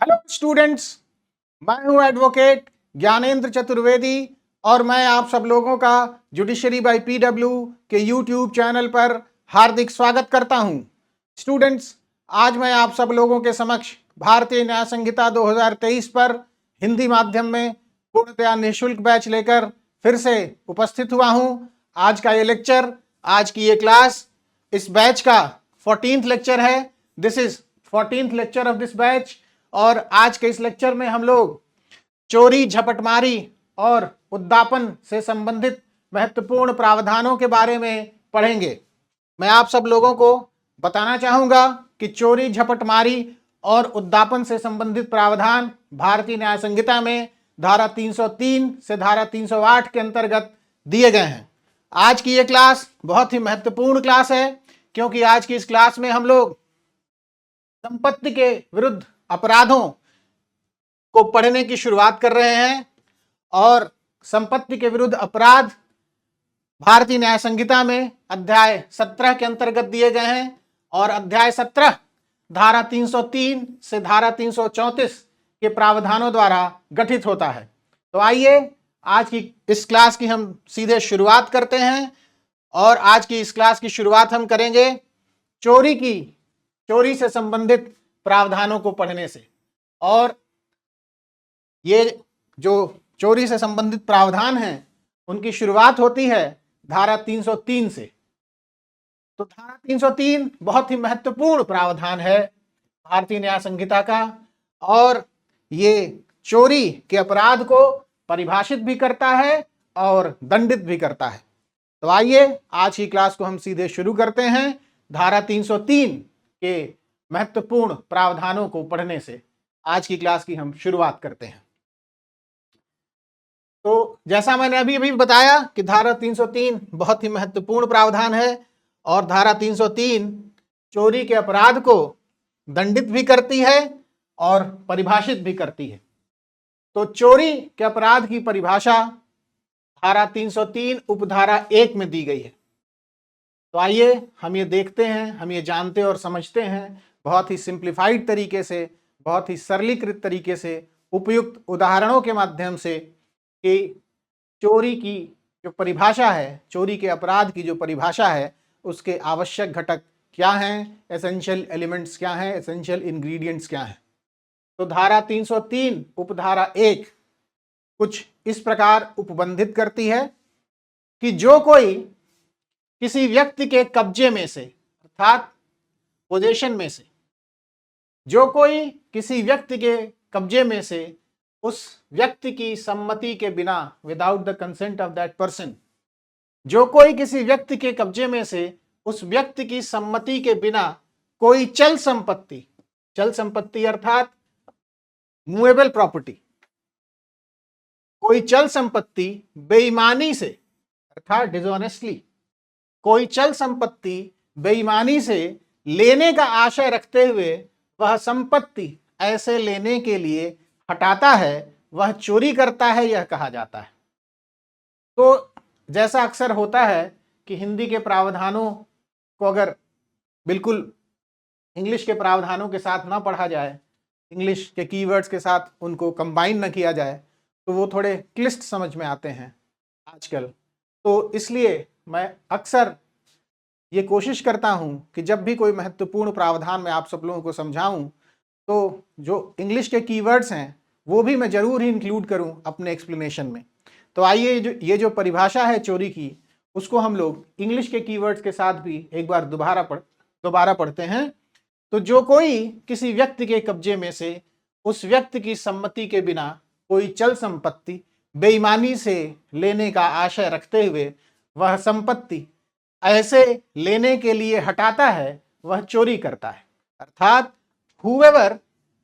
Hello students, मैं हूं advocate Gyanendra Chaturvedi और मैं आप सब लोगों का जुडिशरी बाय पीडब्ल्यू के यूट्यूब चैनल पर हार्दिक स्वागत करता हूं। स्टूडेंट्स, आज मैं आप सब लोगों के समक्ष भारतीय न्याय संहिता 2023 पर हिंदी माध्यम में पूर्णतया निःशुल्क बैच लेकर फिर से उपस्थित हुआ हूं। आज का ये लेक्चर, आज की ये क्लास इस बैच का 14th लेक्चर है। This is 14th lecture of this batch. और आज के इस लेक्चर में हम लोग चोरी, झपटमारी और उद्दापन से संबंधित महत्वपूर्ण प्रावधानों के बारे में पढ़ेंगे। मैं आप सब लोगों को बताना चाहूंगा कि चोरी, झपटमारी और उद्दापन से संबंधित प्रावधान भारतीय न्याय संहिता में धारा 303 से धारा 308 के अंतर्गत दिए गए हैं। आज की यह क्लास बहुत ही महत्वपूर्ण क्लास है, क्योंकि आज की इस क्लास में हम लोग संपत्ति के विरुद्ध अपराधों को पढ़ने की शुरुआत कर रहे हैं। और संपत्ति के विरुद्ध अपराध भारतीय न्याय संहिता में अध्याय 17 के अंतर्गत दिए गए हैं और अध्याय 17 धारा 303 से धारा 334 के प्रावधानों द्वारा गठित होता है। तो आइए आज की इस क्लास की हम सीधे शुरुआत करते हैं। और आज की इस क्लास की शुरुआत हम करेंगे चोरी से संबंधित प्रावधानों को पढ़ने से। और ये जो चोरी से संबंधित प्रावधान हैं उनकी शुरुआत होती है धारा 303 से। तो धारा 303 बहुत ही महत्वपूर्ण प्रावधान है भारतीय न्याय संहिता का, और ये चोरी के अपराध को परिभाषित भी करता है और दंडित भी करता है। तो आइए आज की क्लास को हम सीधे शुरू करते हैं धारा 303 के महत्वपूर्ण प्रावधानों को पढ़ने से। आज की क्लास की हम शुरुआत करते हैं। तो जैसा मैंने अभी बताया कि धारा 303 बहुत ही महत्वपूर्ण प्रावधान है और धारा 303 चोरी के अपराध को दंडित भी करती है और परिभाषित भी करती है। तो चोरी के अपराध की परिभाषा धारा 303 उपधारा 1 में दी गई है। तो आइए हम ये देखते हैं, हम ये जानते और समझते हैं बहुत ही सिंप्लीफाइड तरीके से, बहुत ही सरलीकृत तरीके से, उपयुक्त उदाहरणों के माध्यम से कि चोरी की जो परिभाषा है, चोरी के अपराध की जो परिभाषा है, उसके आवश्यक घटक क्या हैं, एसेंशियल एलिमेंट्स क्या हैं, एसेंशियल इंग्रेडिएंट्स क्या हैं। तो धारा 303 उपधारा 1 कुछ इस प्रकार उपबंधित करती है कि जो कोई किसी व्यक्ति के कब्जे में से, अर्थात पोजेशन में से, जो कोई किसी व्यक्ति के कब्जे में से उस व्यक्ति की सम्मति के बिना, without the consent of that person, जो कोई किसी व्यक्ति के कब्जे में से उस व्यक्ति की सम्मति के बिना कोई चल संपत्ति अर्थात मूवेबल प्रॉपर्टी, कोई चल संपत्ति बेईमानी से अर्थात डिसऑनेस्टली, कोई चल संपत्ति बेईमानी से लेने का आशय रखते हुए वह संपत्ति ऐसे लेने के लिए हटाता है, वह चोरी करता है, यह कहा जाता है। तो जैसा अक्सर होता है कि हिंदी के प्रावधानों को अगर बिल्कुल इंग्लिश के प्रावधानों के साथ ना पढ़ा जाए, इंग्लिश के कीवर्ड्स के साथ उनको कंबाइन न किया जाए, तो वो थोड़े क्लिष्ट समझ में आते हैं आजकल। तो इसलिए मैं अक्सर ये कोशिश करता हूं कि जब भी कोई महत्वपूर्ण प्रावधान मैं आप सब लोगों को समझाऊं, तो जो इंग्लिश के कीवर्ड्स हैं वो भी मैं जरूर ही इंक्लूड करूं अपने एक्सप्लेनेशन में। तो आइए ये जो परिभाषा है चोरी की, उसको हम लोग इंग्लिश के कीवर्ड्स के साथ भी एक बार दोबारा पढ़ते हैं। तो जो कोई किसी व्यक्ति के कब्जे में से उस व्यक्ति की सम्मति के बिना कोई चल संपत्ति बेईमानी से लेने का आशय रखते हुए वह संपत्ति ऐसे लेने के लिए हटाता है, वह चोरी करता है। अर्थात whoever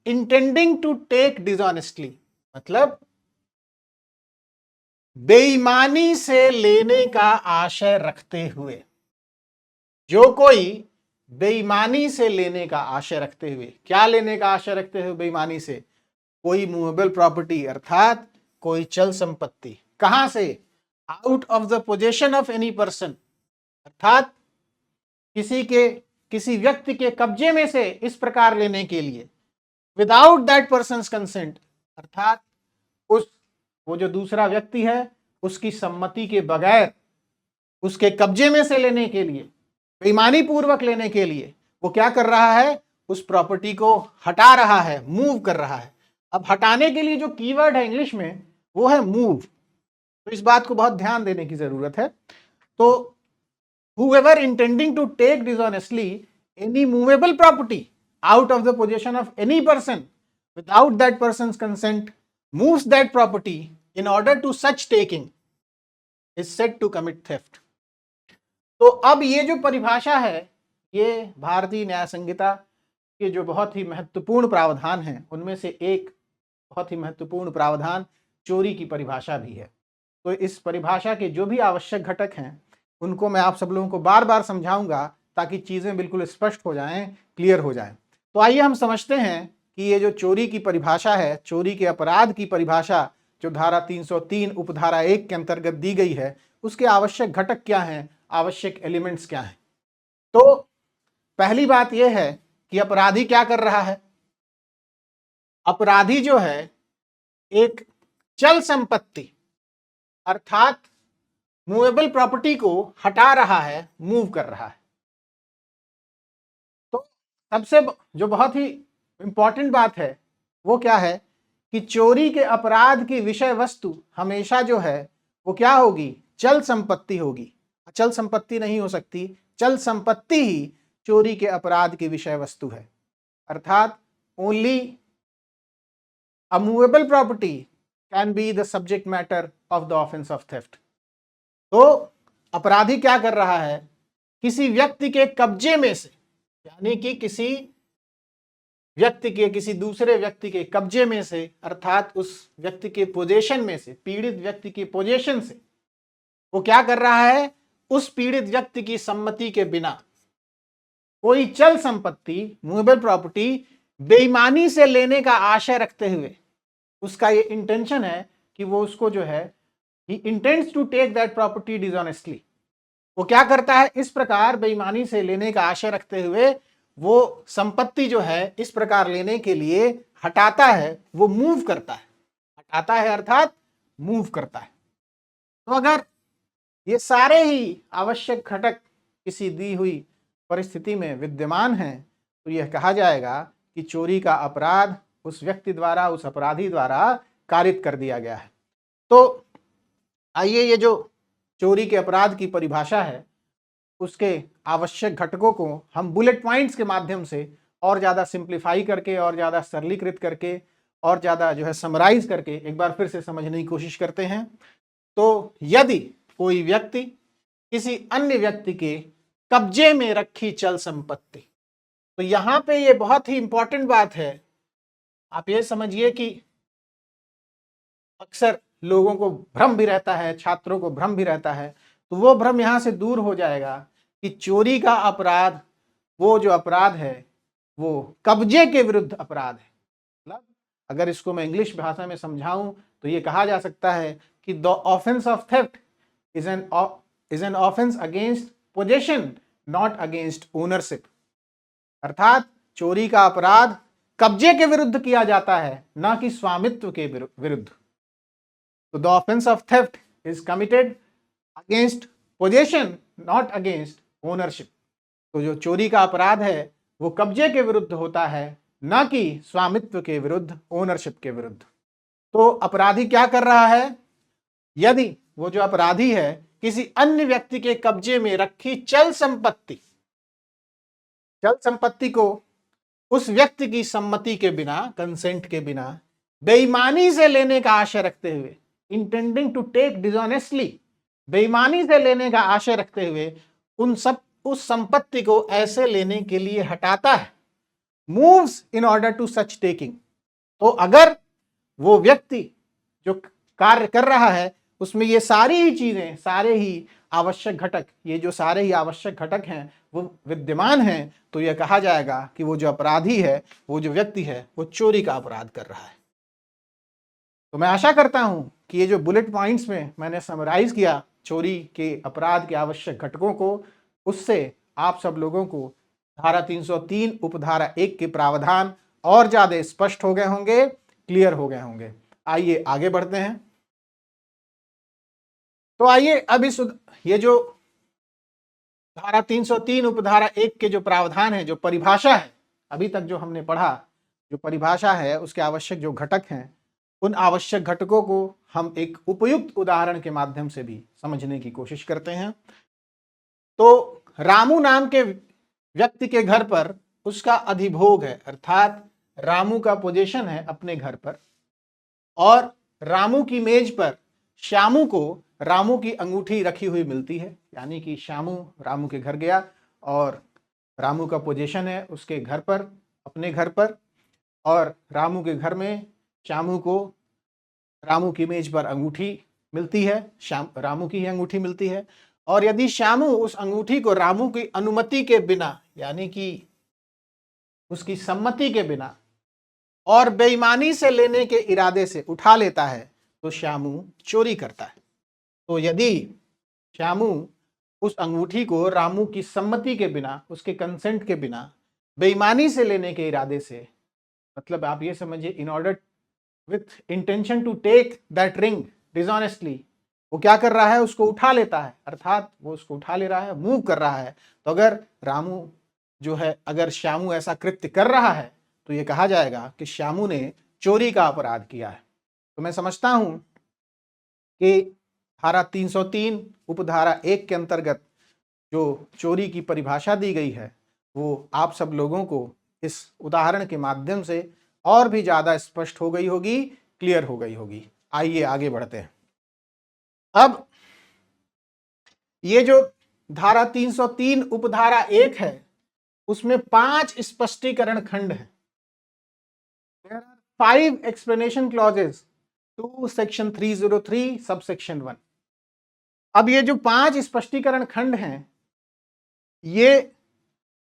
intending to take dishonestly, मतलब बेईमानी से लेने का आशय रखते हुए, जो कोई बेईमानी से लेने का आशय रखते हुए, क्या लेने का आशय रखते हुए बेईमानी से? कोई मूवेबल प्रॉपर्टी अर्थात कोई चल संपत्ति। कहां से? Out of the possession of any person, अर्थात किसी व्यक्ति के कब्जे में से इस प्रकार लेने के लिए विदाउट दैट पर्सन्स कंसेंट, अर्थात वो जो दूसरा व्यक्ति है उसकी सम्मति के बगैर उसके कब्जे में से लेने के लिए, बेईमानी पूर्वक लेने के लिए वो क्या कर रहा है, उस प्रॉपर्टी को हटा रहा है, मूव कर रहा है। अब हटाने के लिए जो कीवर्ड है इंग्लिश में वो है मूव, तो इस बात को बहुत ध्यान देने की जरूरत है। तो whoever intending to take dishonestly any movable property out of the possession of any person without that person's consent moves that property in order to such taking is said to commit theft। तो अब ये जो परिभाषा है ये भारतीय न्याय संहिता के जो बहुत ही महत्वपूर्ण प्रावधान हैं उनमें से एक बहुत ही महत्वपूर्ण प्रावधान चोरी की परिभाषा भी है। तो इस परिभाषा के जो भी आवश्यक घटक हैं उनको मैं आप सब लोगों को बार बार समझाऊंगा ताकि चीजें बिल्कुल स्पष्ट हो जाएं, क्लियर हो जाएं। तो आइए हम समझते हैं कि ये जो चोरी की परिभाषा है, चोरी के अपराध की परिभाषा जो धारा 303 उपधारा 1 के अंतर्गत दी गई है, उसके आवश्यक घटक क्या हैं, आवश्यक एलिमेंट्स क्या हैं। तो पहली बात यह है कि अपराधी क्या कर रहा है। अपराधी जो है एक चल संपत्ति अर्थात मूवेबल प्रॉपर्टी को हटा रहा है, मूव कर रहा है। तो सबसे जो बहुत ही इंपॉर्टेंट बात है वो क्या है कि चोरी के अपराध की विषय वस्तु हमेशा जो है वो क्या होगी, चल संपत्ति होगी। अचल संपत्ति नहीं हो सकती, चल संपत्ति ही चोरी के अपराध की विषय वस्तु है। अर्थात only a movable property can be the subject matter of the offence of theft. तो अपराधी क्या कर रहा है, किसी व्यक्ति के कब्जे में से, यानी कि किसी व्यक्ति के किसी दूसरे व्यक्ति के कब्जे में से अर्थात उस व्यक्ति के पोजेशन में से, पीड़ित व्यक्ति की पोजेशन से वो क्या कर रहा है, उस पीड़ित व्यक्ति की सम्मति के बिना कोई चल संपत्ति मूवेबल प्रॉपर्टी बेईमानी से लेने का आशय रखते हुए, उसका ये इंटेंशन है कि वो उसको जो है he intends to take that property dishonestly। वो क्या करता है, इस प्रकार बेईमानी से लेने का आशय रखते हुए वो संपत्ति जो है इस प्रकार लेने के लिए हटाता है, वो मूव करता है। हटाता है अर्थात मूव करता है। तो अगर ये सारे ही आवश्यक घटक किसी दी हुई परिस्थिति में विद्यमान हैं तो यह कहा जाएगा कि चोरी का अपराध उस व्यक्ति द्वारा, उस अपराधी द्वारा कारित कर दिया गया है। तो आइए ये जो चोरी के अपराध की परिभाषा है उसके आवश्यक घटकों को हम बुलेट पॉइंट्स के माध्यम से और ज़्यादा सिंप्लीफाई करके और ज़्यादा सरलीकृत करके और ज़्यादा जो है समराइज करके एक बार फिर से समझने की कोशिश करते हैं। तो यदि कोई व्यक्ति किसी अन्य व्यक्ति के कब्जे में रखी चल संपत्ति, तो यहाँ पे ये बहुत ही इंपॉर्टेंट बात है, आप ये समझिए कि अक्सर लोगों को भ्रम भी रहता है, छात्रों को भ्रम भी रहता है, तो वो भ्रम यहाँ से दूर हो जाएगा कि चोरी का अपराध वो जो अपराध है वो कब्जे के विरुद्ध अपराध है। मतलब अगर इसको मैं इंग्लिश भाषा में समझाऊं तो ये कहा जा सकता है कि the offence of theft is an offence against possession not against ownership. अर्थात चोरी का अपराध कब्जे के विरुद्ध किया जाता है, ना कि स्वामित्व के विरुद्ध। So the offense of theft is committed against possession, not against ownership। तो जो चोरी का अपराध है वो कब्जे के विरुद्ध होता है, ना कि स्वामित्व के विरुद्ध, ओनरशिप के विरुद्ध। तो अपराधी क्या कर रहा है, यदि वो जो अपराधी है किसी अन्य व्यक्ति के कब्जे में रखी चल संपत्ति को उस व्यक्ति की सम्मति के बिना, कंसेंट के बिना बेईमानी से लेने का आशय रखते हुए, इंटेंडिंग टू टेक डिसऑनेस्टली, बेईमानी से लेने का आशय रखते हुए उस संपत्ति को ऐसे लेने के लिए हटाता है, moves in order to such taking. तो अगर वो व्यक्ति जो कार्य कर रहा है उसमें ये सारी ही चीजें, सारे ही आवश्यक घटक, ये जो सारे ही आवश्यक घटक हैं वो विद्यमान हैं, तो यह कहा जाएगा कि वो जो अपराधी है, वो जो व्यक्ति है, वो चोरी का अपराध कर रहा है। तो मैं आशा करता हूं कि ये जो बुलेट पॉइंट्स में मैंने समराइज किया चोरी के अपराध के आवश्यक घटकों को, उससे आप सब लोगों को धारा 303 उपधारा 1 के प्रावधान और ज्यादा स्पष्ट हो गए होंगे, क्लियर हो गए होंगे। आइए आगे बढ़ते हैं। तो आइए अब ये जो धारा 303 उपधारा 1 के जो प्रावधान है, जो परिभाषा है, अभी तक जो हमने पढ़ा, जो परिभाषा है उसके आवश्यक जो घटक हैं, उन आवश्यक घटकों को हम एक उपयुक्त उदाहरण के माध्यम से भी समझने की कोशिश करते हैं। तो रामू नाम के व्यक्ति के घर पर उसका अधिभोग है, अर्थात रामू का पोजीशन है अपने घर पर, और रामू की मेज पर श्यामू को रामू की अंगूठी रखी हुई मिलती है। यानी कि श्यामू रामू के घर गया और रामू का पोजीशन है उसके घर पर, अपने घर पर, और रामू के घर में श्यामू को रामू की मेज पर अंगूठी मिलती है, रामू की ही अंगूठी मिलती है। और यदि श्यामू उस अंगूठी को रामू की अनुमति के बिना, यानी कि उसकी सम्मति के बिना और बेईमानी से लेने के इरादे से उठा लेता है तो श्यामू चोरी करता है। तो यदि श्यामू उस अंगूठी को रामू की सम्मति के बिना, उसके कंसेंट के बिना, बेईमानी से लेने के इरादे से, मतलब आप ये समझिए in order with intention to take that ring dishonestly, वो क्या कर रहा है, उसको उठा लेता है, अर्थात वो उसको उठा ले रहा है, मूव कर रहा है। तो अगर रामू जो है, अगर श्यामू ऐसा कृत्य कर रहा है तो ये कहा जाएगा कि श्यामू ने चोरी का अपराध किया है। तो मैं समझता हूं कि धारा 303 उपधारा 1 के अंतर्गत जो चोरी की परिभाषा दी गई है वो आप सब लोगों को इस उदाहरण के माध्यम से और भी ज्यादा स्पष्ट हो गई होगी, क्लियर हो गई होगी। आइए आगे बढ़ते हैं। अब ये जो धारा 303 उपधारा 1 है उसमें 5 स्पष्टीकरण खंड हैं। There are 5 explanation clauses to section 303 subsection 1। अब ये जो 5 स्पष्टीकरण खंड हैं, ये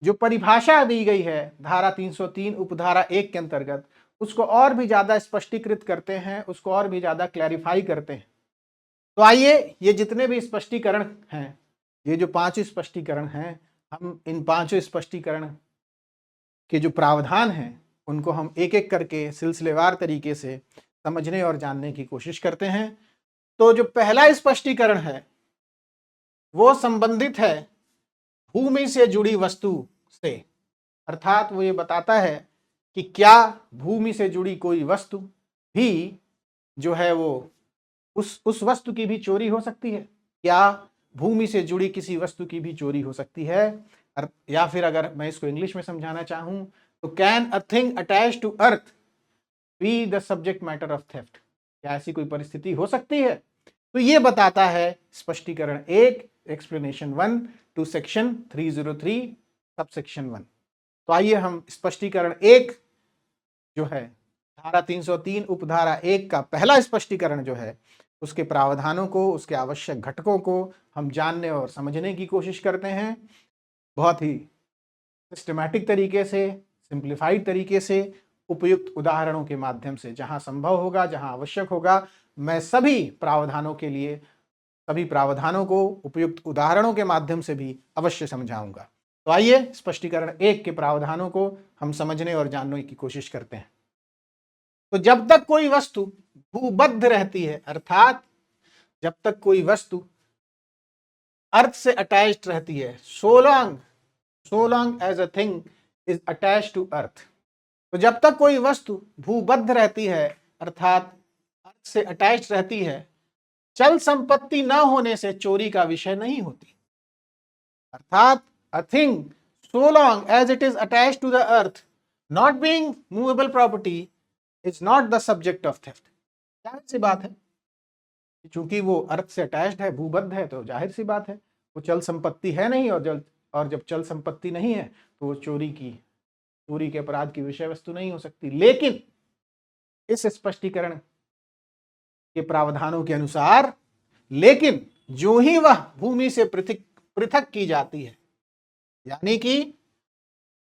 जो परिभाषा दी गई है धारा 303 उपधारा 1 के अंतर्गत, उसको और भी ज्यादा स्पष्टीकृत करते हैं, उसको और भी ज्यादा क्लैरिफाई करते हैं। तो आइए ये जितने भी स्पष्टीकरण हैं, ये जो 5 स्पष्टीकरण हैं, हम इन 5 स्पष्टीकरण के जो प्रावधान हैं उनको हम एक एक करके सिलसिलेवार तरीके से समझने और जानने की कोशिश करते हैं। तो जो पहला स्पष्टीकरण है वो संबंधित है भूमि से जुड़ी वस्तु से, अर्थात वो ये बताता है कि क्या भूमि से जुड़ी कोई वस्तु भी जो है वो उस वस्तु की भी चोरी हो सकती है, क्या भूमि से जुड़ी किसी वस्तु की भी चोरी हो सकती है। या फिर अगर मैं इसको इंग्लिश में समझाना चाहूं तो can a thing attach to earth be the subject matter of theft, क्या ऐसी कोई परिस्थिति हो सकती है। तो ये बताता है स्पष्टीकरण 1 एक्सप्लेनेशन 1 टू सेक्शन 303 सबसेक्शन 1। तो आइए हम स्पष्टीकरण 1 जो है धारा 303 उपधारा 1 का पहला स्पष्टीकरण जो है उसके प्रावधानों को, उसके आवश्यक घटकों को हम जानने और समझने की कोशिश करते हैं। बहुत ही सिस्टमैटिक तरीके से, सिंप्लीफाइड तरीके से, उपयुक्त उदाहरणों के माध्यम से, जहां संभव होगा, जहां आवश्यक होगा, मैं सभी प्रावधानों के लिए, सभी प्रावधानों को उपयुक्त उदाहरणों के माध्यम से भी अवश्य समझाऊंगा। तो आइए स्पष्टीकरण 1 के प्रावधानों को हम समझने और जानने की कोशिश करते हैं। तो जब तक कोई वस्तु भूबद्ध रहती है, अर्थात जब तक कोई वस्तु अर्थ से अटैच्ड रहती है, so long as a thing is attached to earth, तो जब तक कोई वस्तु भूबद्ध रहती है अर्थात अर्थ से अटैच्ड रहती है, चल संपत्ति न होने से चोरी का विषय नहीं होती। अर्थात a thing so long as it is attached to the earth, not being movable property, is not the subject of theft। जाहिर सी बात है, चूंकि वो अर्थ से अटैच्ड है, भूबद्ध है, तो जाहिर सी बात है वो चल संपत्ति है नहीं, और जब चल संपत्ति नहीं है तो वो चोरी के अपराध की विषय वस्तु नहीं हो सकती। लेकिन इस स्पष्टीकरण के प्रावधानों के अनुसार, लेकिन जो ही वह भूमि से पृथक की जाती है, यानी कि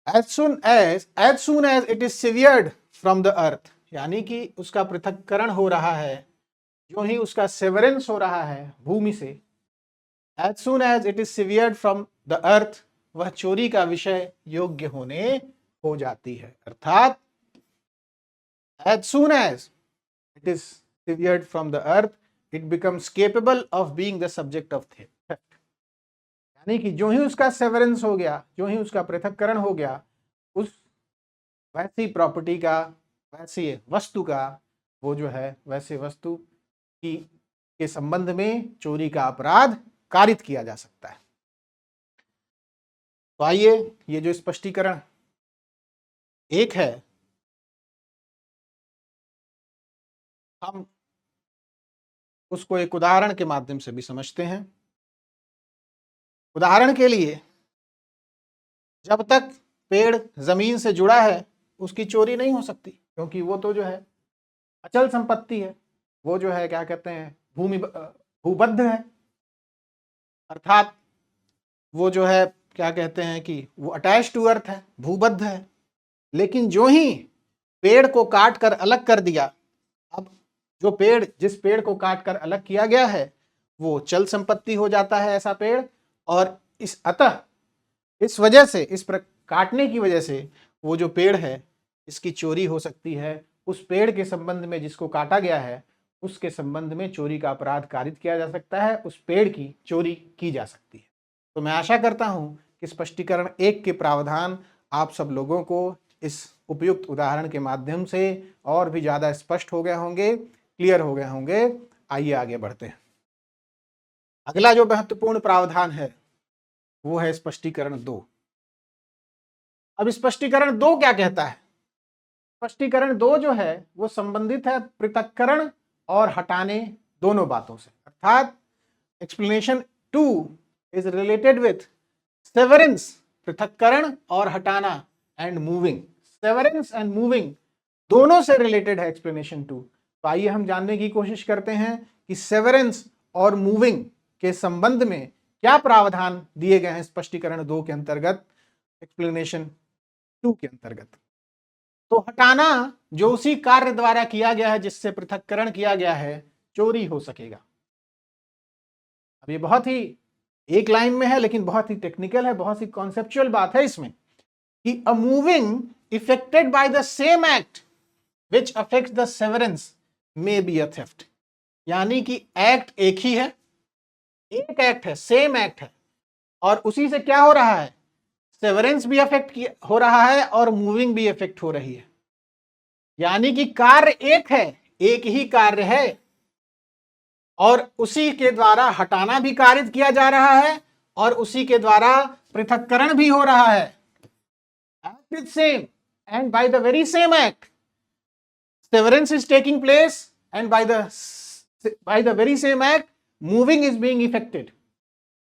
as soon as it is severed from the earth, यानी कि उसका पृथक्करण हो रहा है, जो ही उसका सेवरेंस हो रहा है भूमि से, as soon as it is severed from the earth, वह चोरी का विषय योग्य होने हो जाती है। अर्थात as soon as it is severed from the earth, it becomes capable of being the subject of theft. यानी कि जो ही उसका सेवरेंस हो गया, जो ही उसका पृथक्करण हो गया, उस वैसी प्रॉपर्टी का, वैसी वस्तु का, वो जो है वैसे वस्तु की के संबंध में चोरी का अपराध कारित किया जा सकता है। तो आइए ये जो स्पष्टीकरण एक है, हम उसको एक उदाहरण के माध्यम से भी समझते हैं। उदाहरण के लिए, जब तक पेड़ जमीन से जुड़ा है उसकी चोरी नहीं हो सकती, क्योंकि वो तो जो है अचल संपत्ति है, वो जो है क्या कहते हैं भूबद्ध है, अर्थात वो जो है क्या कहते हैं कि वो अटैच टू अर्थ है, भूबद्ध है। लेकिन जो ही पेड़ को काट कर अलग कर दिया, अब जो पेड़, जिस पेड़ को काट कर अलग किया गया है वो चल संपत्ति हो जाता है ऐसा पेड़, और इस वजह से, काटने की वजह से वो जो पेड़ है इसकी चोरी हो सकती है। उस पेड़ के संबंध में जिसको काटा गया है उसके संबंध में चोरी का अपराध कारित किया जा सकता है, उस पेड़ की चोरी की जा सकती है। तो मैं आशा करता हूं कि स्पष्टीकरण 1 के प्रावधान आप सब लोगों को इस उपयुक्त उदाहरण के माध्यम से और भी ज्यादा स्पष्ट हो गए होंगे, क्लियर हो गए होंगे। आइए आगे बढ़ते हैं। अगला जो महत्वपूर्ण प्रावधान है वो है स्पष्टीकरण 2। अब स्पष्टीकरण 2 क्या कहता है? स्पष्टीकरण 2 जो है वो संबंधित है पृथक्करण और हटाने दोनों बातों से, अर्थात explanation 2 is related with severance, पृथक्करण और हटाना, and moving. Severance and moving दोनों से रिलेटेड है एक्सप्लेनेशन 2। तो आइए हम जानने की कोशिश करते हैं कि सेवरेंस और मूविंग के संबंध में क्या प्रावधान दिए गए हैं स्पष्टीकरण 2 के अंतर्गत, एक्सप्लेनेशन 2 के अंतर्गत। तो हटाना जो उसी कार्य द्वारा किया गया है जिससे पृथक्करण किया गया है, चोरी हो सकेगा। अब ये बहुत ही एक लाइन में है लेकिन बहुत ही टेक्निकल है, बहुत ही कॉन्सेप्चुअल बात है इसमें कि a moving affected by the same act which affects the severance may be a theft. यानी कि एक्ट एक ही है, एक एक्ट है, सेम एक्ट है, और उसी से क्या हो रहा है, सेवरेंस भी अफेक्ट हो रहा है और मूविंग भी अफेक्ट हो रही है। यानी कि कार्य एक है, एक ही कार्य है, और उसी के द्वारा हटाना भी कारित किया जा रहा है और उसी के द्वारा पृथक्करण भी हो रहा है। Act is same, and by the very same act severance is taking place, and by the very same act moving is being effected।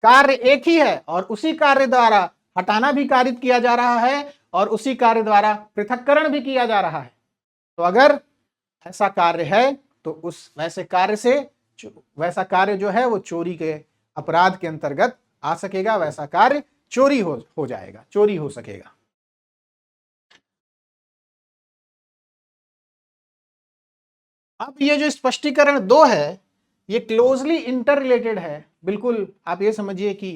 कार्य एक ही है और उसी कार्य द्वारा हटाना भी कारित किया जा रहा है और उसी कार्य द्वारा पृथक्करण भी किया जा रहा है। तो अगर ऐसा कार्य है तो उस वैसा कार्य जो है वो चोरी के अपराध के अंतर्गत आ सकेगा, वैसा कार्य चोरी हो जाएगा, चोरी हो सकेगा। अब ये जो स्पष्टीकरण 2 है ये क्लोजली इंटर रिलेटेड है। बिल्कुल आप ये समझिए कि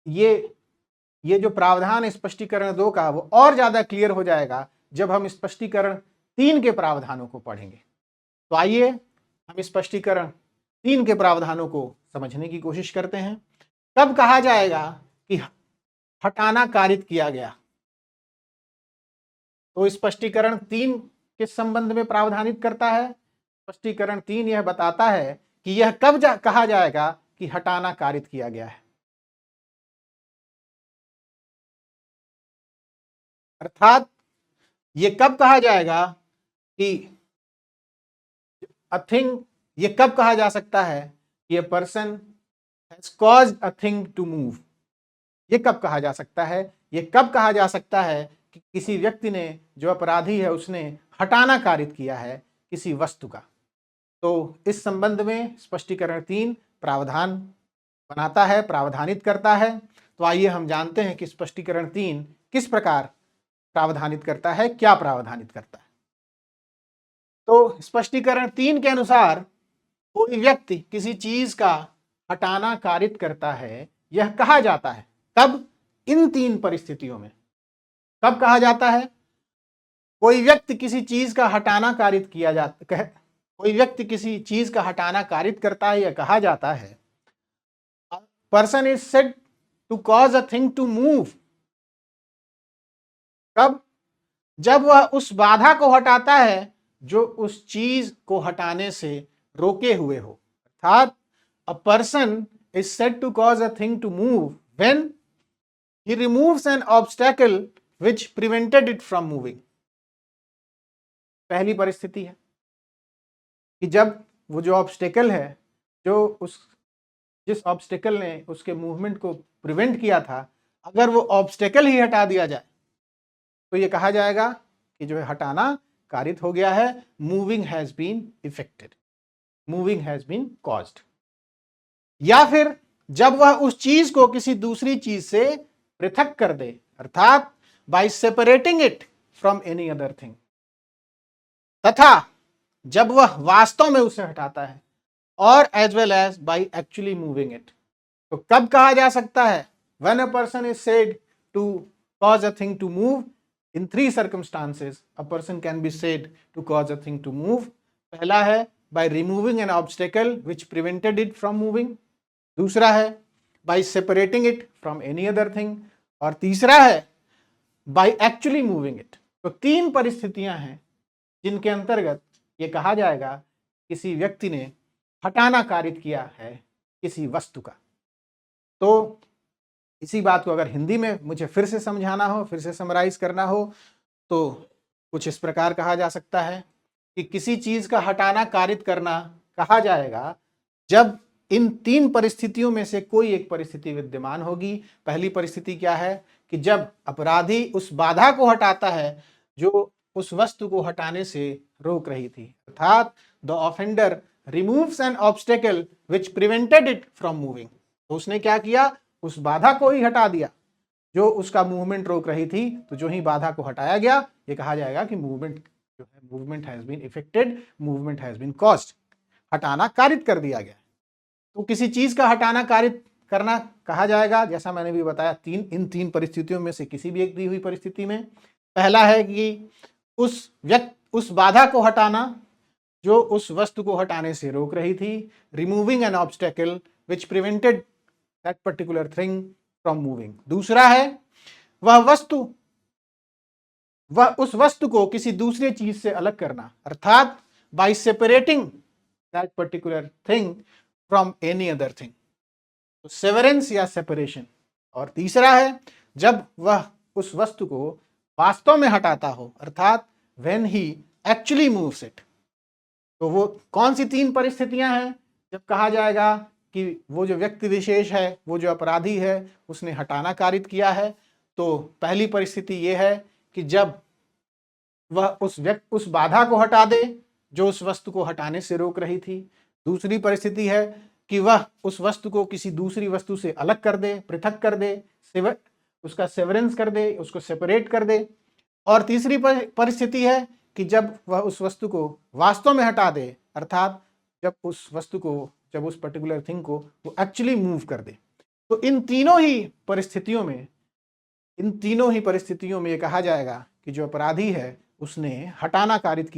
ये जो प्रावधान है स्पष्टीकरण 2 का वो और ज्यादा क्लियर हो जाएगा जब हम स्पष्टीकरण 3 के प्रावधानों को पढ़ेंगे। तो आइए हम स्पष्टीकरण 3 के प्रावधानों को समझने की कोशिश करते हैं। कब कहा जाएगा कि हटाना कारित किया गया? तो स्पष्टीकरण 3 किस संबंध में प्रावधानित करता है? स्पष्टीकरण 3 यह बताता है कि यह कब कहा जाएगा कि हटाना कारित किया गया है। अर्थात यह कब कहा जाएगा कि अ थिंग, ये कब कहा जा सकता है कि a person has caused a thing to move। ये कब कहा जा सकता है? ये कब कहा जा सकता है कि किसी व्यक्ति ने, जो अपराधी है, उसने हटाना कारित किया है किसी वस्तु का। तो इस संबंध में स्पष्टीकरण 3 प्रावधान बनाता है, प्रावधानित करता है। तो आइए हम जानते हैं कि स्पष्टीकरण 3 किस प्रकार प्रावधानित करता है, क्या प्रावधानित करता है। तो स्पष्टीकरण 3 के अनुसार कोई व्यक्ति किसी चीज का हटाना कारित करता है, यह कहा जाता है कब? इन 3 परिस्थितियों में। कब कहा जाता है? कोई व्यक्ति किसी चीज का हटाना कारित किया जाता है, कोई व्यक्ति किसी चीज का हटाना कारित करता है या कहा जाता है person is said to cause a thing to move. कब? जब वह उस बाधा को हटाता है जो उस चीज को हटाने से रोके हुए हो। अर्थात a person is said to cause a thing to move when he removes an obstacle which prevented it from moving. पहली परिस्थिति है कि जब वो जो ऑब्स्टेकल है, जो जिस ऑब्स्टेकल ने उसके मूवमेंट को प्रिवेंट किया था, अगर वो ऑब्स्टेकल ही हटा दिया जाए तो ये कहा जाएगा कि जो है हटाना कारित हो गया है, moving has been effected, moving has been caused. या फिर जब वह उस चीज को किसी दूसरी चीज से पृथक कर दे, अर्थात by separating it from any other thing, तथा जब वह वास्तव में उसे हटाता है और as well as by actually moving it. तो कब कहा जा सकता है? When a person is said to cause a thing to move, in 3 circumstances a person can be said to cause a thing to move. पहला है by removing an obstacle which prevented it from moving, दूसरा है by separating it from any other thing, और तीसरा है by actually moving it। तो 3 परिस्थितियां हैं जिनके अंतर्गत ये कहा जाएगा किसी व्यक्ति ने हटाना कारित किया है किसी वस्तु का। तो इसी बात को अगर हिंदी में मुझे फिर से समझाना हो, फिर से समराइज करना हो, तो कुछ इस प्रकार कहा जा सकता है कि किसी चीज का हटाना कारित करना कहा जाएगा जब इन 3 परिस्थितियों में से कोई एक परिस्थिति विद्यमान होगी। पहली परिस्थिति क्या है कि जब अपराधी उस बाधा को हटाता है जो उस वस्तु को हटाने से रोक रही थी, अर्थात the offender removes an obstacle which prevented it from moving. तो उसने क्या किया? उस बाधा को ही हटा दिया जो उसका मूवमेंट रोक रही थी। तो जो ही बाधा को हटाया गया, ये कहा जाएगा कि मूवमेंट जो है, movement has been effected, movement has been caused, हटाना कारित कर दिया गया। तो किसी चीज का हटाना कारित करना कहा जाएगा, जैसा मैंने भी बताया, इन तीन परिस्थितियों में से किसी भी एक दी हुई परिस्थिति में। पहला है कि उस बाधा को हटाना जो उस वस्तु को हटाने से रोक रही थी, removing N obstacle which prevented that particular thing from moving. दूसरा है वह उस वस्तु को किसी दूसरे चीज से अलग करना, अर्थात by separating that particular thing from any other thing, तो सेवरेंस या सेपरेशन। और तीसरा है जब वह उस वस्तु को वास्तव में हटाता हो, अर्थात when he actually moves it. तो वो कौन सी 3 परिस्थितियां हैं जब कहा जाएगा कि वो जो व्यक्ति विशेष है, वो जो अपराधी है, उसने हटाना कारित किया है? तो पहली परिस्थिति ये है कि जब वह उस बाधा को हटा दे जो उस वस्तु को हटाने से रोक रही थी। दूसरी परिस्थिति है कि वह उस वस्तु को किसी दूसरी वस्तु से अलग कर दे, पृथक कर दे, उसका सेवरेंस कर दे, उसको सेपरेट कर दे। और तीसरी परिस्थिति है कि जब वह उस वस्तु को वास्तव में हटा दे, अर्थात जब उस पर्टिकुलर थिंग को वो एक्चुअली मूव कर दे। तो इन तीनों ही परिस्थितियों में ये कहा जाएगा कि जो अपराधी है उसने हटाना कारित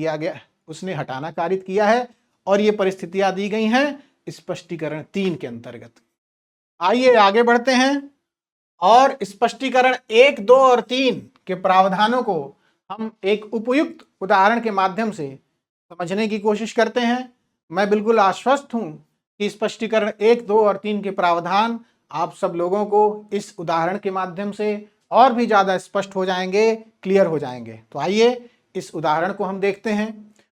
किया है। और ये परिस्थितियां दी गई हैं स्पष्टीकरण 3 के अंतर्गत। आइए आगे बढ़ते हैं और स्पष्टीकरण 1, 2 और 3 के प्रावधानों को हम एक उपयुक्त उदाहरण के माध्यम से समझने की कोशिश करते हैं। मैं बिल्कुल आश्वस्त हूं कि स्पष्टीकरण 1, 2 और 3 के प्रावधान आप सब लोगों को इस उदाहरण के माध्यम से और भी ज्यादा स्पष्ट हो जाएंगे, क्लियर हो जाएंगे। तो आइए इस उदाहरण को हम देखते हैं।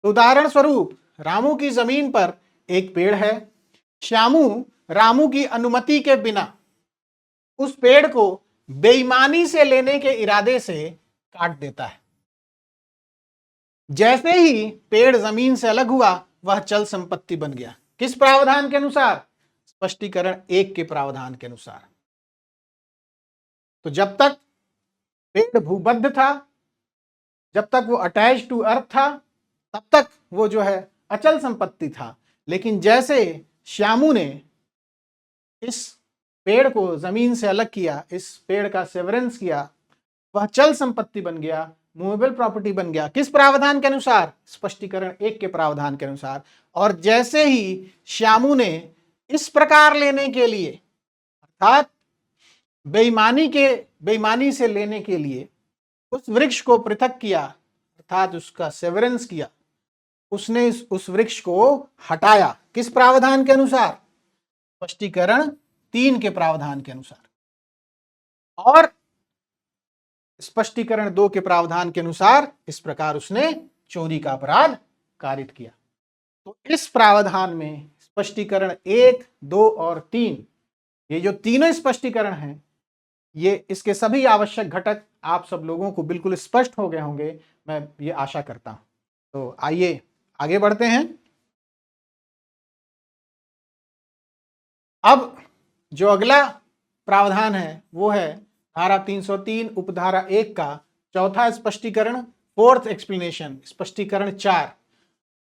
तो उदाहरण स्वरूप, रामू की जमीन पर एक पेड़ है। श्यामू रामू की अनुमति के बिना उस पेड़ को बेईमानी से लेने के इरादे से काट देता है। जैसे ही पेड़ जमीन से अलग हुआ, वह चल संपत्ति बन गया। किस प्रावधान के अनुसार? स्पष्टीकरण 1 के प्रावधान के अनुसार। तो जब तक पेड़ भूबद्ध था, जब तक वो अटैच टू अर्थ था, तब तक वो जो है अचल संपत्ति था। लेकिन जैसे श्यामू ने इस पेड़ को जमीन से अलग किया, इस पेड़ का सेवरेंस किया, वह चल संपत्ति बन गया, मूवेबल प्रॉपर्टी बन गया। किस प्रावधान के अनुसार? स्पष्टीकरण 1 के प्रावधान के अनुसार। और जैसे ही श्यामू ने इस प्रकार लेने के लिए, अर्थात बेईमानी से लेने के लिए उस वृक्ष को पृथक किया, अर्थात उसका सेवरेंस किया, उसने उस वृक्ष को हटाया। किस प्रावधान के अनुसार? स्पष्टीकरण 3 के प्रावधान के अनुसार। और स्पष्टीकरण 2 के प्रावधान के अनुसार इस प्रकार उसने चोरी का अपराध कारित किया। तो इस प्रावधान में स्पष्टीकरण 1, 2 और 3, ये जो तीनों स्पष्टीकरण हैं, ये इसके सभी आवश्यक घटक आप सब लोगों को बिल्कुल स्पष्ट हो गए होंगे, मैं ये आशा करता हूं। तो आइए आगे बढ़ते हैं। अब जो अगला प्रावधान है वो है धारा 303 उपधारा 1 का चौथा स्पष्टीकरण, फोर्थ एक्सप्लेनेशन, स्पष्टीकरण 4।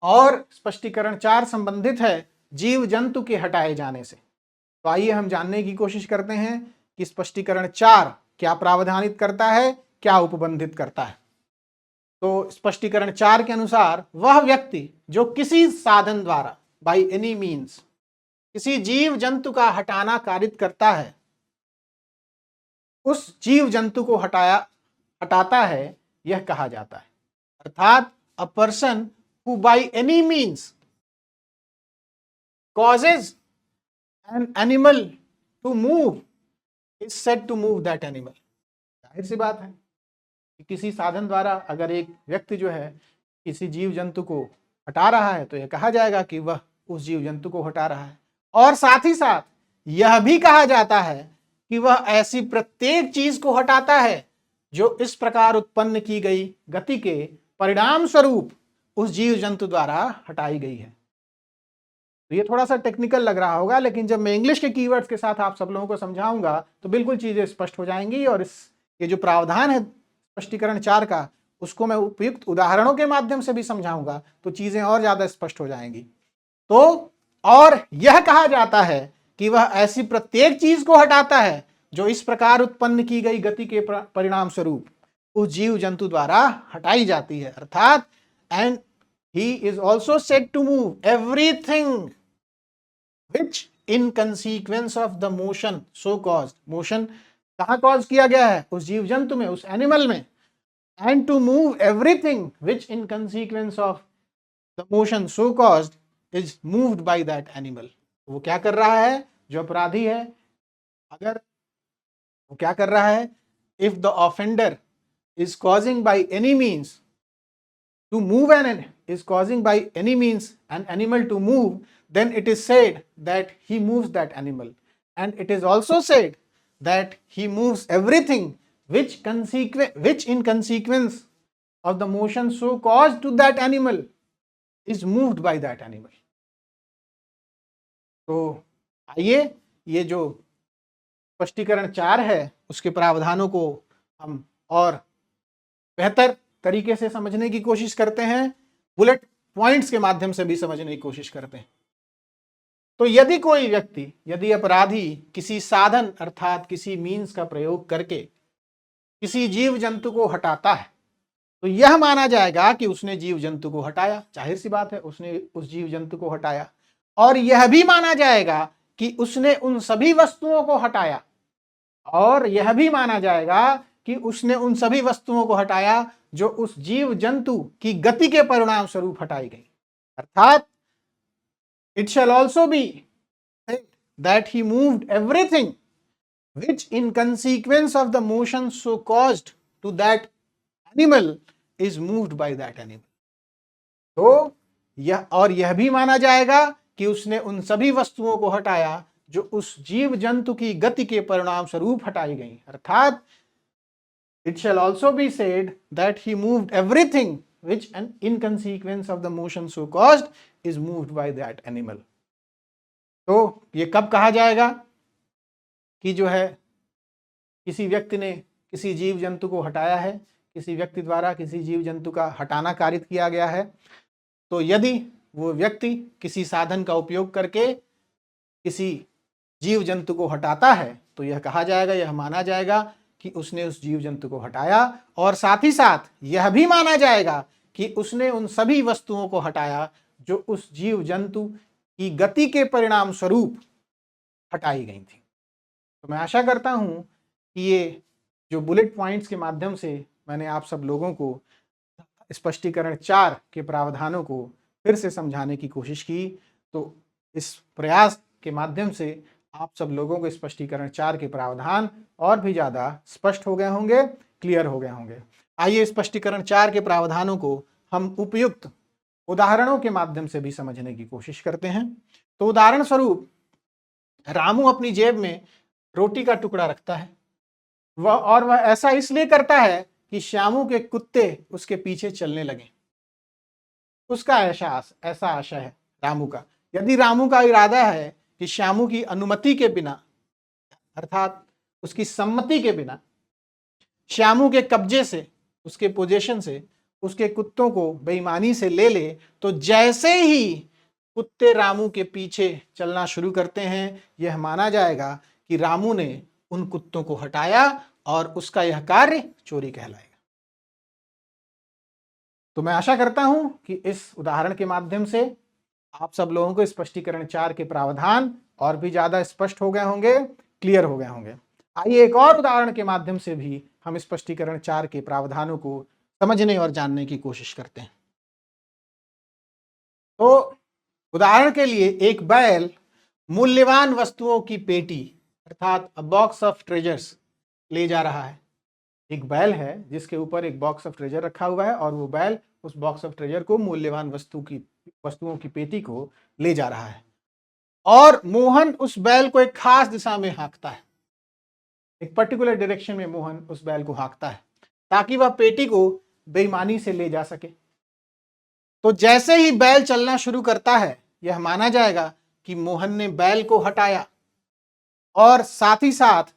और स्पष्टीकरण 4 संबंधित है जीव जंतु के हटाए जाने से। तो आइए हम जानने की कोशिश करते हैं कि स्पष्टीकरण 4 क्या प्रावधानित करता है, क्या उपबंधित करता है। तो स्पष्टीकरण 4 के अनुसार वह व्यक्ति जो किसी साधन द्वारा, बाय एनी मीन्स, किसी जीव जंतु का हटाना कारित करता है, उस जीव जंतु को हटाता है, यह कहा जाता है। अर्थात a person who by any means causes an animal to move is said to move that animal। जाहिर सी बात है कि किसी साधन द्वारा अगर एक व्यक्ति जो है किसी जीव जंतु को हटा रहा है तो यह कहा जाएगा कि वह उस जीव जंतु को हटा रहा है। और साथ ही साथ यह भी कहा जाता है कि वह ऐसी प्रत्येक चीज को हटाता है जो इस प्रकार उत्पन्न की गई गति के परिणाम स्वरूप उस जीव जंतु द्वारा हटाई गई है। तो ये थोड़ा सा टेक्निकल लग रहा होगा, लेकिन जब मैं इंग्लिश के कीवर्ड्स के साथ आप सब लोगों को समझाऊंगा तो बिल्कुल चीजें स्पष्ट हो जाएंगी। और ये जो प्रावधान है स्पष्टीकरण 4 का, उसको मैं उपयुक्त उदाहरणों के माध्यम से भी समझाऊंगा तो चीजें और ज्यादा स्पष्ट हो जाएंगी। तो और यह कहा जाता है कि वह ऐसी प्रत्येक चीज को हटाता है जो इस प्रकार उत्पन्न की गई गति के परिणाम स्वरूप उस जीव जंतु द्वारा हटाई जाती है। अर्थात and he is also said to move everything which in consequence of the motion so caused, motion कहाँ कॉज किया गया है? उस जीव जंतु में, उस एनिमल में। and to move everything which in consequence of the motion so caused is moved by that animal। वो क्या कर रहा है? जो अपराधी है, अगर वो क्या कर रहा है? if the offender is causing by any means to move is causing by any means an animal to move, then it is said that he moves that animal। and it is also said that he moves everything which in consequence of the motion so caused to that animal is moved by that animal। तो आइए ये जो स्पष्टीकरण 4 है उसके प्रावधानों को हम और बेहतर तरीके से समझने की कोशिश करते हैं, बुलेट पॉइंट्स के माध्यम से भी समझने की कोशिश करते हैं। तो यदि कोई व्यक्ति, यदि अपराधी किसी साधन अर्थात किसी मीन्स का प्रयोग करके किसी जीव जंतु को हटाता है तो यह माना जाएगा कि उसने जीव जंतु को हटाया। जाहिर सी बात है, उसने उस जीव जंतु को हटाया। और यह भी माना जाएगा कि उसने उन सभी वस्तुओं को हटाया। और यह भी माना जाएगा कि उसने उन सभी वस्तुओं को हटाया जो उस जीव जंतु की गति के परिणाम स्वरूप हटाई गई। अर्थात it shall also be said that he moved everything which in consequence of the motion so caused to that animal is moved by that animal। तो यह भी माना जाएगा कि उसने उन सभी वस्तुओं को हटाया जो उस जीव जंतु की गति के परिणाम स्वरूप हटाई गई। अर्थात it shall also be said that he moved everything which in consequence of the motion so caused is moved by that animal। तो ये कब कहा जाएगा कि जो है किसी व्यक्ति ने किसी जीव जंतु को हटाया है, किसी व्यक्ति द्वारा किसी जीव जंतु का हटाना कारित किया गया है। तो यदि वो व्यक्ति किसी साधन का उपयोग करके किसी जीव जंतु को हटाता है तो यह कहा जाएगा, यह माना जाएगा कि उसने उस जीव जंतु को हटाया, और साथ ही साथ यह भी माना जाएगा कि उसने उन सभी वस्तुओं को हटाया जो उस जीव जंतु की गति के परिणाम स्वरूप हटाई गई थी। तो मैं आशा करता हूं कि ये जो बुलेट पॉइंट्स के माध्यम से मैंने आप सब लोगों को स्पष्टीकरण 4 के प्रावधानों को फिर से समझाने की कोशिश की, तो इस प्रयास के माध्यम से आप सब लोगों को स्पष्टीकरण 4 के प्रावधान और भी ज़्यादा स्पष्ट हो गए होंगे, क्लियर हो गए होंगे। आइए स्पष्टीकरण 4 के प्रावधानों को हम उपयुक्त उदाहरणों के माध्यम से भी समझने की कोशिश करते हैं। तो उदाहरण स्वरूप, रामू अपनी जेब में रोटी का टुकड़ा रखता है, वह ऐसा इसलिए करता है कि श्यामू के कुत्ते उसके पीछे चलने लगे। उसका ऐसा आशय है रामू का। यदि रामू का इरादा है कि श्यामू की अनुमति के बिना, अर्थात उसकी सम्मति के बिना, श्यामू के कब्जे से, उसके पोजीशन से उसके कुत्तों को बेईमानी से ले ले, तो जैसे ही कुत्ते रामू के पीछे चलना शुरू करते हैं, यह माना जाएगा कि रामू ने उन कुत्तों को हटाया और उसका यह कार्य चोरी कहलाएगा। तो मैं आशा करता हूं कि इस उदाहरण के माध्यम से आप सब लोगों को स्पष्टीकरण 4 के प्रावधान और भी ज्यादा स्पष्ट हो गए होंगे, क्लियर हो गए होंगे। आइए एक और उदाहरण के माध्यम से भी हम स्पष्टीकरण 4 के प्रावधानों को समझने और जानने की कोशिश करते हैं। तो उदाहरण के लिए, एक बैल मूल्यवान वस्तुओं की पेटी अर्थात अ बॉक्स ऑफ ट्रेजर्स ले जा रहा है। एक बैल है जिसके ऊपर एक बॉक्स ऑफ ट्रेजर रखा हुआ है, और वो बैल उस बॉक्स ऑफ ट्रेजर को, मूल्यवान वस्तुओं की पेटी को ले जा रहा है, और मोहन उस बैल को एक खास दिशा में हाँकता है। एक पर्टिकुलर डायरेक्शन में मोहन उस बैल को हाँकता है ताकि वह पेटी को बेईमानी से ले जा सके। तो जैसे ही बैल चलना शुरू करता है, यह माना जाएगा कि मोहन ने बैल को हटाया, और साथ ही साथ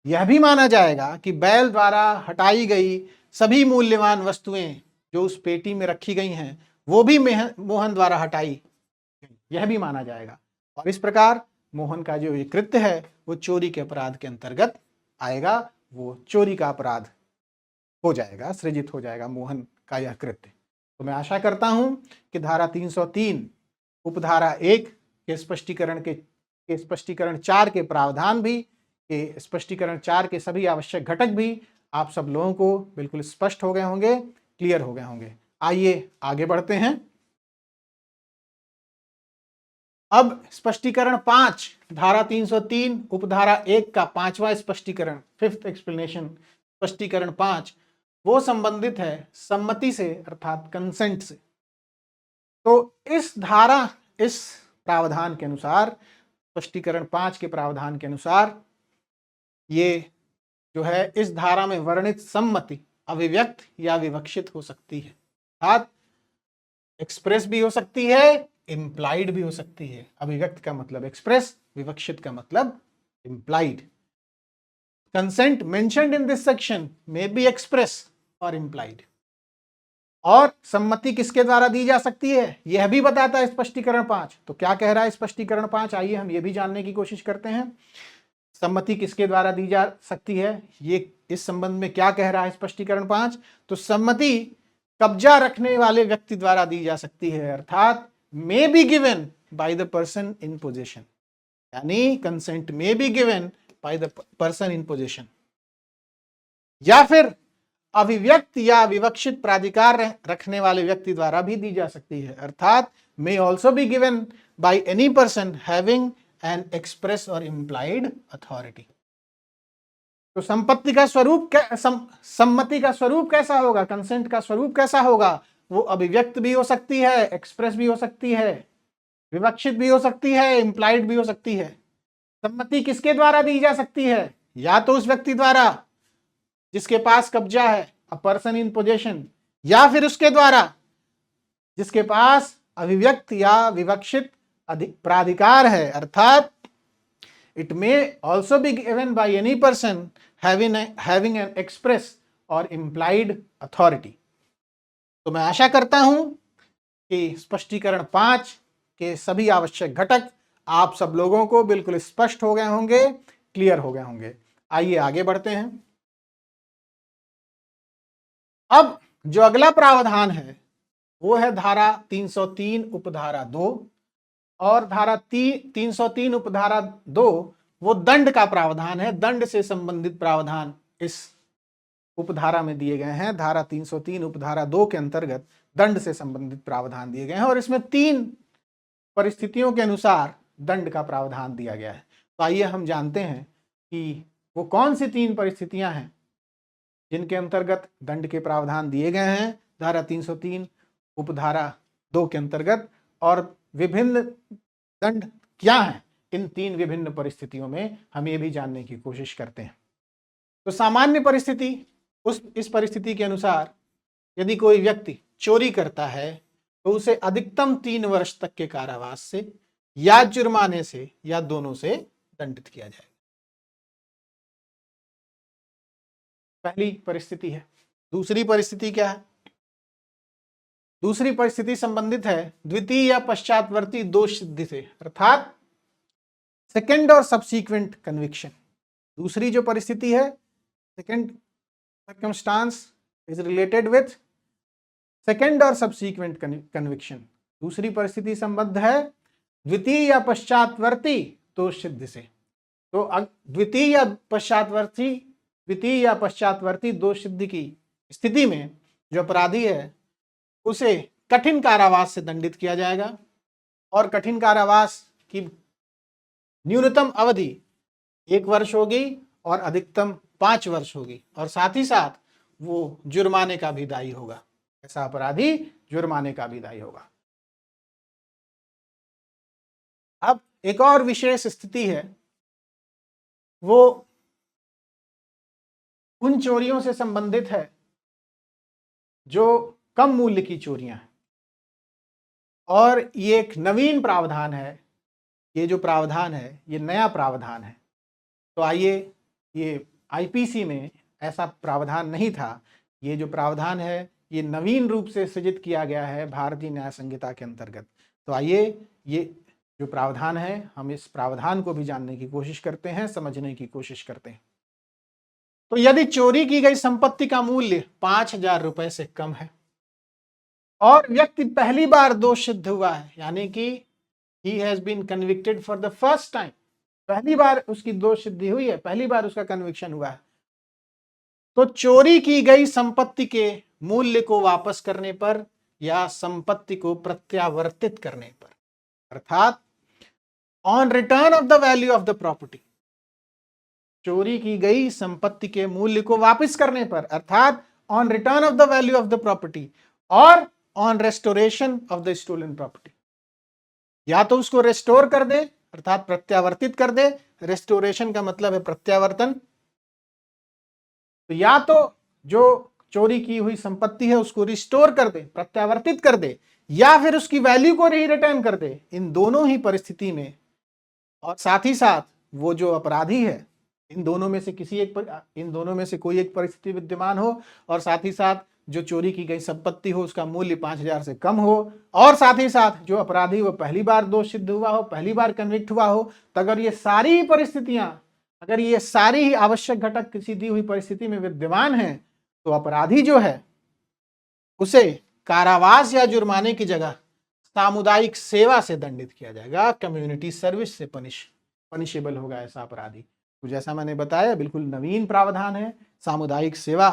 यह भी माना जाएगा कि बैल द्वारा हटाई गई सभी मूल्यवान वस्तुएं जो उस पेटी में रखी गई हैं, वो भी मोहन द्वारा हटाई गई, यह भी माना जाएगा। और इस प्रकार मोहन का जो ये कृत्य है वो चोरी के अपराध के अंतर्गत आएगा, वो चोरी का अपराध हो जाएगा, सृजित हो जाएगा मोहन का यह कृत्य। तो मैं आशा करता हूं कि धारा 303 उपधारा 1 के स्पष्टीकरण 4 के प्रावधान भी, के स्पष्टीकरण 4 के सभी आवश्यक घटक भी आप सब लोगों को बिल्कुल स्पष्ट हो गए होंगे, क्लियर हो गए होंगे। आइए आगे बढ़ते हैं। अब स्पष्टीकरण 5 धारा 303 उपधारा 1 का 5वां स्पष्टीकरण, 5th एक्सप्लेनेशन, स्पष्टीकरण 5 वो संबंधित है सम्मति से अर्थात कंसेंट से। तो इस प्रावधान के अनुसार, स्पष्टीकरण 5 के प्रावधान के अनुसार, ये जो है इस धारा में वर्णित सम्मति अभिव्यक्त या विवक्षित हो सकती है, अर्थात एक्सप्रेस भी हो सकती है, इम्प्लाइड भी हो सकती है। अभिव्यक्त का मतलब एक्सप्रेस, विवक्षित का मतलब implied. Consent mentioned in this section may be express और इम्प्लाइड। और सम्मति किसके द्वारा दी जा सकती है यह भी बताता है स्पष्टीकरण 5। तो क्या कह रहा है स्पष्टीकरण 5, आइए हम ये भी जानने की कोशिश करते हैं। सम्मति किसके द्वारा दी जा सकती है, ये इस संबंध में क्या कह रहा है स्पष्टीकरण 5। तो सम्मति कब्जा रखने वाले व्यक्ति द्वारा दी जा सकती है, अर्थात may be given by the person in position, यानी consent may be given by the person in position. या फिर अभिव्यक्त या विवक्षित प्राधिकार रखने वाले व्यक्ति द्वारा भी दी जा सकती है, अर्थात may also be given by any person having an express और इम्प्लाइड अथॉरिटी। तो संपत्ति का स्वरूप सम्मति का स्वरूप कैसा होगा, कंसेंट का स्वरूप कैसा होगा, वो अभिव्यक्त भी हो सकती है, एक्सप्रेस भी हो सकती है, विवक्षित भी हो सकती है, इम्प्लाइड भी हो सकती है। सम्मति किसके द्वारा दी जा सकती है, या तो उस व्यक्ति द्वारा जिसके पास कब्जा है, अ पर्सन इन पोजेशन, या फिर उसके द्वारा जिसके पास अभिव्यक्त या विवक्षित प्राधिकार है, अर्थात it may also be given by any person having an express और इम्प्लाइड अथॉरिटी। तो मैं आशा करता हूं कि स्पष्टीकरण 5 के सभी आवश्यक घटक आप सब लोगों को बिल्कुल स्पष्ट हो गए होंगे, क्लियर हो गए होंगे। आइए आगे बढ़ते हैं। अब जो अगला प्रावधान है वो है धारा 303 उपधारा 2, और धारा 303 उपधारा 2 वो दंड का प्रावधान है। दंड से संबंधित प्रावधान इस उपधारा में दिए गए हैं। धारा 303 उपधारा 2 के अंतर्गत दंड से संबंधित प्रावधान दिए गए हैं, और इसमें 3 परिस्थितियों के अनुसार दंड का प्रावधान दिया गया है। तो आइए हम जानते हैं कि वो कौन सी 3 परिस्थितियां हैं जिनके अंतर्गत दंड के प्रावधान दिए गए हैं धारा 303 उपधारा 2 के अंतर्गत, और विभिन्न दंड क्या हैं इन 3 विभिन्न परिस्थितियों में, हम ये भी जानने की कोशिश करते हैं। तो सामान्य परिस्थिति, इस परिस्थिति के अनुसार यदि कोई व्यक्ति चोरी करता है तो उसे अधिकतम 3 वर्ष तक के कारावास से या जुर्माने से या दोनों से दंडित किया जाएगा। पहली परिस्थिति है। दूसरी परिस्थिति क्या है? दूसरी परिस्थिति संबंधित है द्वितीय या पश्चातवर्ती दोष सिद्धि से, अर्थात सेकेंड और सब्सीक्वेंट कन्विक्शन। दूसरी जो परिस्थिति है, second circumstance is related with second और सब्सीक्वेंट कन्विक्शन। दूसरी परिस्थिति संबद्ध है द्वितीय या पश्चातवर्ती दोष सिद्धि से। तो द्वितीय या पश्चातवर्ती दोष सिद्धि की स्थिति में जो अपराधी है उसे कठिन कारावास से दंडित किया जाएगा, और कठिन कारावास की न्यूनतम अवधि 1 वर्ष होगी और अधिकतम 5 वर्ष होगी, और साथ ही साथ वो जुर्माने का भी दायी होगा। ऐसा अपराधी जुर्माने का भी दायी होगा। अब एक और विशेष स्थिति है, वो उन चोरियों से संबंधित है जो कम मूल्य की चोरियां हैं, और ये एक नवीन प्रावधान है। ये जो प्रावधान है ये नया प्रावधान है। तो आइए, ये आईपीसी में ऐसा प्रावधान नहीं था। ये जो प्रावधान है ये नवीन रूप से सृजित किया गया है भारतीय न्याय संहिता के अंतर्गत। तो आइए, ये जो प्रावधान है हम इस प्रावधान को भी जानने की कोशिश करते हैं, समझने की कोशिश करते हैं। तो यदि चोरी की गई संपत्ति का मूल्य 5,000 रुपए से कम है और व्यक्ति पहली बार दोष सिद्ध हुआ है, यानी कि he has been convicted for the first time, पहली बार उसकी दोष सिद्धि हुई है, पहली बार उसका कन्विक्शन हुआ है, तो चोरी की गई संपत्ति के मूल्य को वापस करने पर या संपत्ति को प्रत्यावर्तित करने पर, अर्थात on return of the value of the property, चोरी की गई संपत्ति के मूल्य को वापस करने पर, अर्थात on return of the value of the property और on restoration of the stolen property, या तो उसको रेस्टोर कर दे अर्थात प्रत्यावर्तित कर दे। रेस्टोरेशन का मतलब है प्रत्यावर्तन। तो या तो जो चोरी की हुई संपत्ति है उसको रिस्टोर कर दे, प्रत्यावर्तित कर दे, या फिर उसकी वैल्यू को रिटर्न कर दे। इन दोनों ही परिस्थिति में, और साथ ही साथ वो जो अपराधी है, इन दोनों में से कोई एक परिस्थिति विद्यमान हो, और साथ ही साथ जो चोरी की गई संपत्ति हो उसका मूल्य 5,000 से कम हो, और साथ ही साथ जो अपराधी वो पहली बार दोष सिद्ध हुआ हो, पहली बार कन्विक्ट हुआ हो। तो अगर ये सारी परिस्थितियां, अगर ये सारी ही आवश्यक घटक किसी दी हुई परिस्थिति में विद्यमान हैं, तो अपराधी जो है उसे कारावास या जुर्माने की जगह सामुदायिक सेवा से दंडित किया जाएगा। कम्युनिटी सर्विस से पनिशेबल होगा ऐसा अपराधी। तो जैसा मैंने बताया, बिल्कुल नवीन प्रावधान है। सामुदायिक सेवा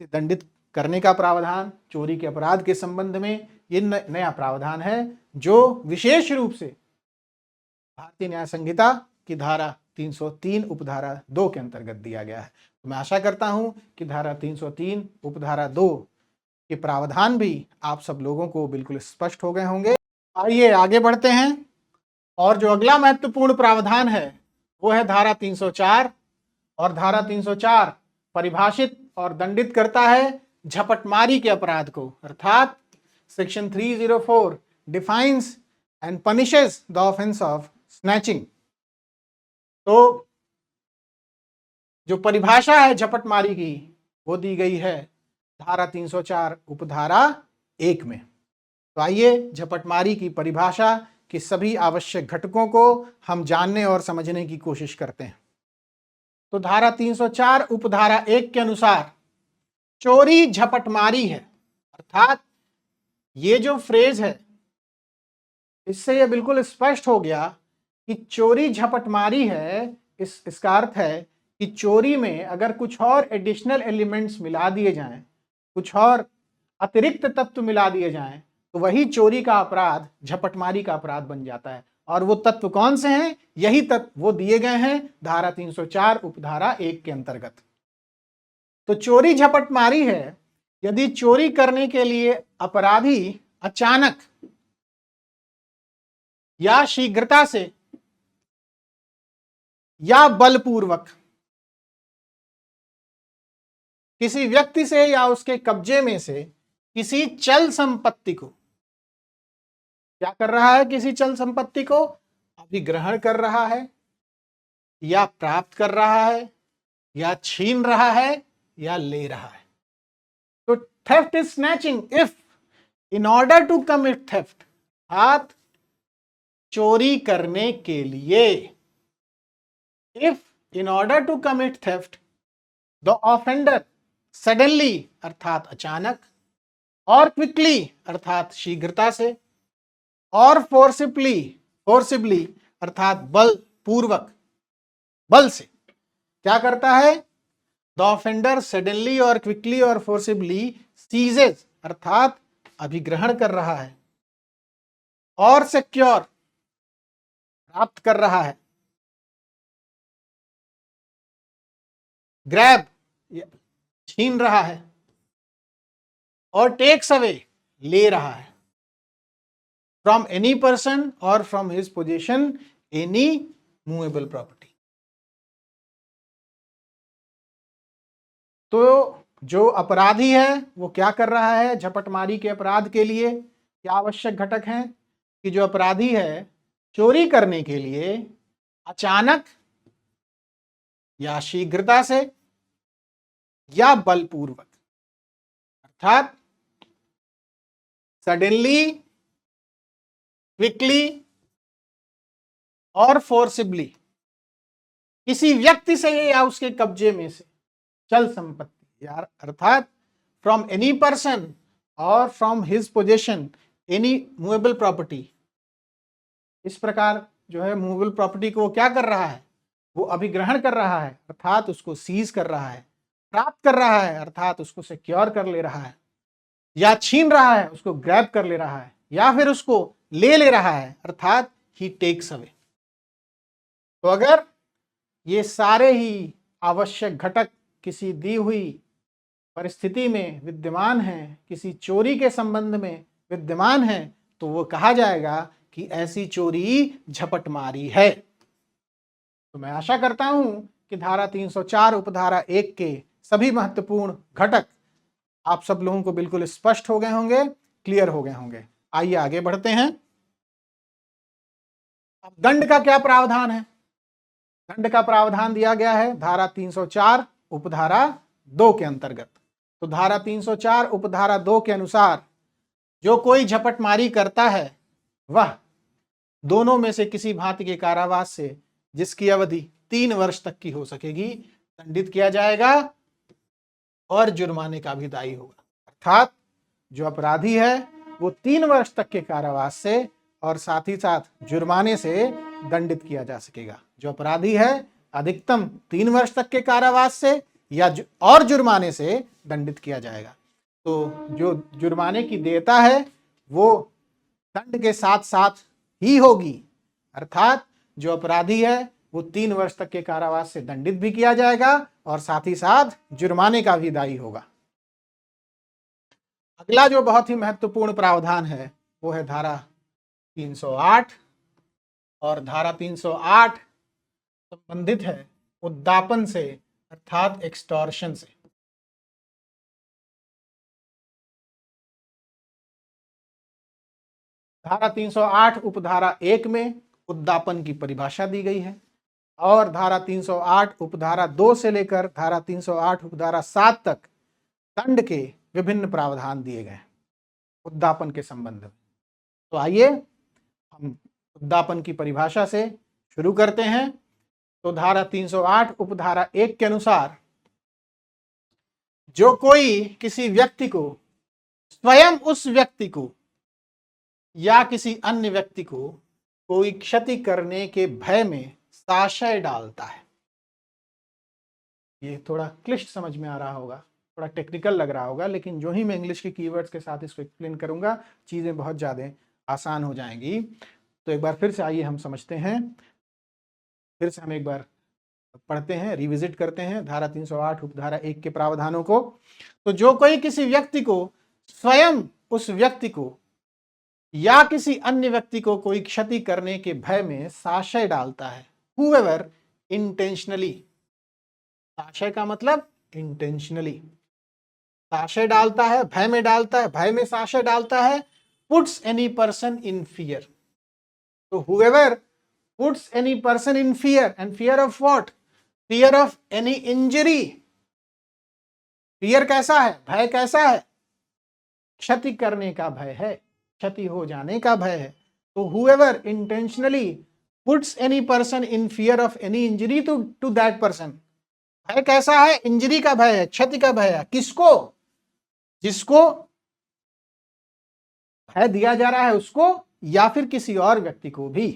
से दंडित करने का प्रावधान चोरी के अपराध के संबंध में ये नया प्रावधान है, जो विशेष रूप से भारतीय न्याय संहिता की धारा 303 उपधारा 2 के अंतर्गत दिया गया है। तो मैं आशा करता हूं कि धारा 303 उपधारा 2 के प्रावधान भी आप सब लोगों को बिल्कुल स्पष्ट हो गए होंगे। आइए आगे बढ़ते हैं, और जो अगला महत्वपूर्ण प्रावधान है वो है धारा 304। और धारा 304 परिभाषित और दंडित करता है झपटमारी के अपराध को, अर्थात section 304 defines and punishes the offence of snatching. तो जो परिभाषा है झपटमारी की वो दी गई है धारा 304 उपधारा 1 में। तो आइए झपटमारी की परिभाषा के सभी आवश्यक घटकों को हम जानने और समझने की कोशिश करते हैं। तो धारा 304 उपधारा 1 के अनुसार चोरी झपटमारी है। अर्थात ये जो फ्रेज है इससे यह बिल्कुल स्पष्ट हो गया कि चोरी झपटमारी है। इसका अर्थ है कि चोरी में अगर कुछ और एडिशनल एलिमेंट्स मिला दिए जाएं, कुछ और अतिरिक्त तत्व मिला दिए जाएं, तो वही चोरी का अपराध, झपटमारी का अपराध बन जाता है। और वो तत्व कौन से हैं? यही तत्व वो दिए गए हैं धारा 304 उपधारा 1 के अंतर्गत। तो चोरी झपटमारी है यदि चोरी करने के लिए अपराधी अचानक या शीघ्रता से या बलपूर्वक किसी व्यक्ति से या उसके कब्जे में से किसी चल संपत्ति को क्या कर रहा है? किसी चल संपत्ति को अभिग्रहण कर रहा है, या प्राप्त कर रहा है, या छीन रहा है, या ले रहा है। तो theft is snatching if in order to commit theft, अर्थात चोरी करने के लिए, if in order to commit theft the offender suddenly अर्थात अचानक, और क्विकली अर्थात शीघ्रता से, और फोर्सिबली अर्थात बलपूर्वक, बल से क्या करता है? द ऑफेंडर सडनली और क्विकली और फोर्सिबली सीजेस अर्थात अभिग्रहण कर रहा है, और सिक्योर प्राप्त कर रहा है, ग्रैब छीन रहा है, और टेक्स अवे ले रहा है, फ्रॉम एनी पर्सन और from his position any movable property. तो जो अपराधी है वो क्या कर रहा है? झपटमारी के अपराध के लिए क्या आवश्यक घटक हैं कि जो अपराधी है चोरी करने के लिए अचानक या शीघ्रता से या बलपूर्वक अर्थात सडनली, क्विकली और फोर्सिबली किसी व्यक्ति से या उसके कब्जे में से चल संपत्ति, यार अर्थात फ्रॉम एनी पर्सन और from his possession any movable property. इस प्रकार जो है मूवेबल प्रॉपर्टी को वो क्या कर रहा है? वो अभिग्रहण कर रहा है, अर्थात उसको सीज कर रहा है, प्राप्त कर रहा है अर्थात उसको सिक्योर कर ले रहा है, या छीन रहा है उसको ग्रैब कर ले रहा है, या फिर उसको ले रहा है अर्थात ही टेक्स अवे। तो अगर ये सारे ही आवश्यक घटक किसी दी हुई परिस्थिति में विद्यमान हैं, किसी चोरी के संबंध में विद्यमान हैं, तो वो कहा जाएगा कि ऐसी चोरी झपटमारी है। तो मैं आशा करता हूं कि धारा 304 उपधारा 1 के सभी महत्वपूर्ण घटक आप सब लोगों को बिल्कुल स्पष्ट हो गए होंगे, क्लियर हो गए होंगे। आइए आगे बढ़ते हैं। अब दंड का क्या प्रावधान है? दंड का प्रावधान दिया गया है धारा 304 उपधारा 2 के अंतर्गत। तो धारा 304 उपधारा 2 के अनुसार जो कोई झपटमारी करता है वह दोनों में से किसी भांति के कारावास से, जिसकी अवधि 3 वर्ष तक की हो सकेगी, दंडित किया जाएगा और जुर्माने का भी दायी होगा। अर्थात जो अपराधी है वो 3 वर्ष तक के कारावास से और साथ ही साथ जुर्माने से दंडित किया जा सकेगा। जो अपराधी है अधिकतम 3 वर्ष तक के कारावास से या और जुर्माने से दंडित किया जाएगा। तो जो जुर्माने की देयता है वो दंड के साथ साथ ही होगी, अर्थात जो अपराधी है वो 3 वर्ष तक के कारावास से दंडित भी किया जाएगा और साथ ही साथ जुर्माने का भी दायी होगा। अगला जो बहुत ही महत्वपूर्ण प्रावधान है वो है धारा 308, और धारा 308 संबंधित है उद्दापन से अर्थात एक्सटॉर्शन से। धारा 308 उपधारा 1 में उद्दापन की परिभाषा दी गई है, और धारा 308 उपधारा 2 से लेकर धारा 308 उपधारा 7 तक दंड के विभिन्न प्रावधान दिए गए उद्दापन के संबंध में। तो आइए हम उद्दापन की परिभाषा से शुरू करते हैं। तो धारा 308 उपधारा 1 के अनुसार जो कोई किसी व्यक्ति को स्वयं उस व्यक्ति को या किसी अन्य व्यक्ति को कोई क्षति करने के भय में संशय डालता है, ये थोड़ा क्लिष्ट समझ में आ रहा होगा, थोड़ा टेक्निकल लग रहा होगा, लेकिन जो ही मैं इंग्लिश के कीवर्ड्स के साथ इसको एक्सप्लेन करूंगा चीजें बहुत ज्यादा आसान हो जाएंगी। तो एक बार फिर से आइए हम समझते हैं, फिर से हम एक बार पढ़ते हैं, रिविजिट करते हैं धारा 308 उपधारा 1 के प्रावधानों को। तो जो कोई किसी व्यक्ति को स्वयं उस व्यक्ति को या किसी अन्य व्यक्ति को कोई क्षति करने के भय में संशय डालता है, whoever intentionally, संशय का मतलब इंटेंशनली, संशय डालता है, भय में डालता है, भय में संशय डालता है, puts any person in fear. तो whoever puts any person in fear, and fear of what? Fear of any injury. fear कैसा है, भय कैसा है, क्षति करने का भय है, क्षति हो जाने का भय है। तो whoever intentionally puts any person in fear of any injury to that person, भय कैसा है, इंजरी का भय है, क्षति का भय है। किसको? जिसको भय दिया जा रहा है उसको, या फिर किसी और व्यक्ति को भी।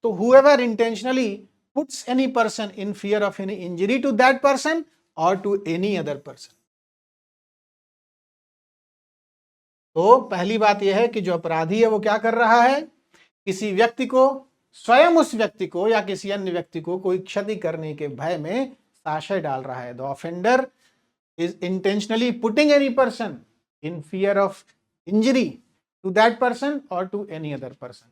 तो whoever intentionally puts any person in fear of any injury to that person or to any other person। तो पहली बात यह है कि जो अपराधी है वो क्या कर रहा है, किसी व्यक्ति को, स्वयं उस व्यक्ति को या किसी अन्य व्यक्ति को कोई क्षति करने के भय में संशय डाल रहा है। The offender is intentionally putting any person in fear of injury to that person और टू एनी अदर पर्सन।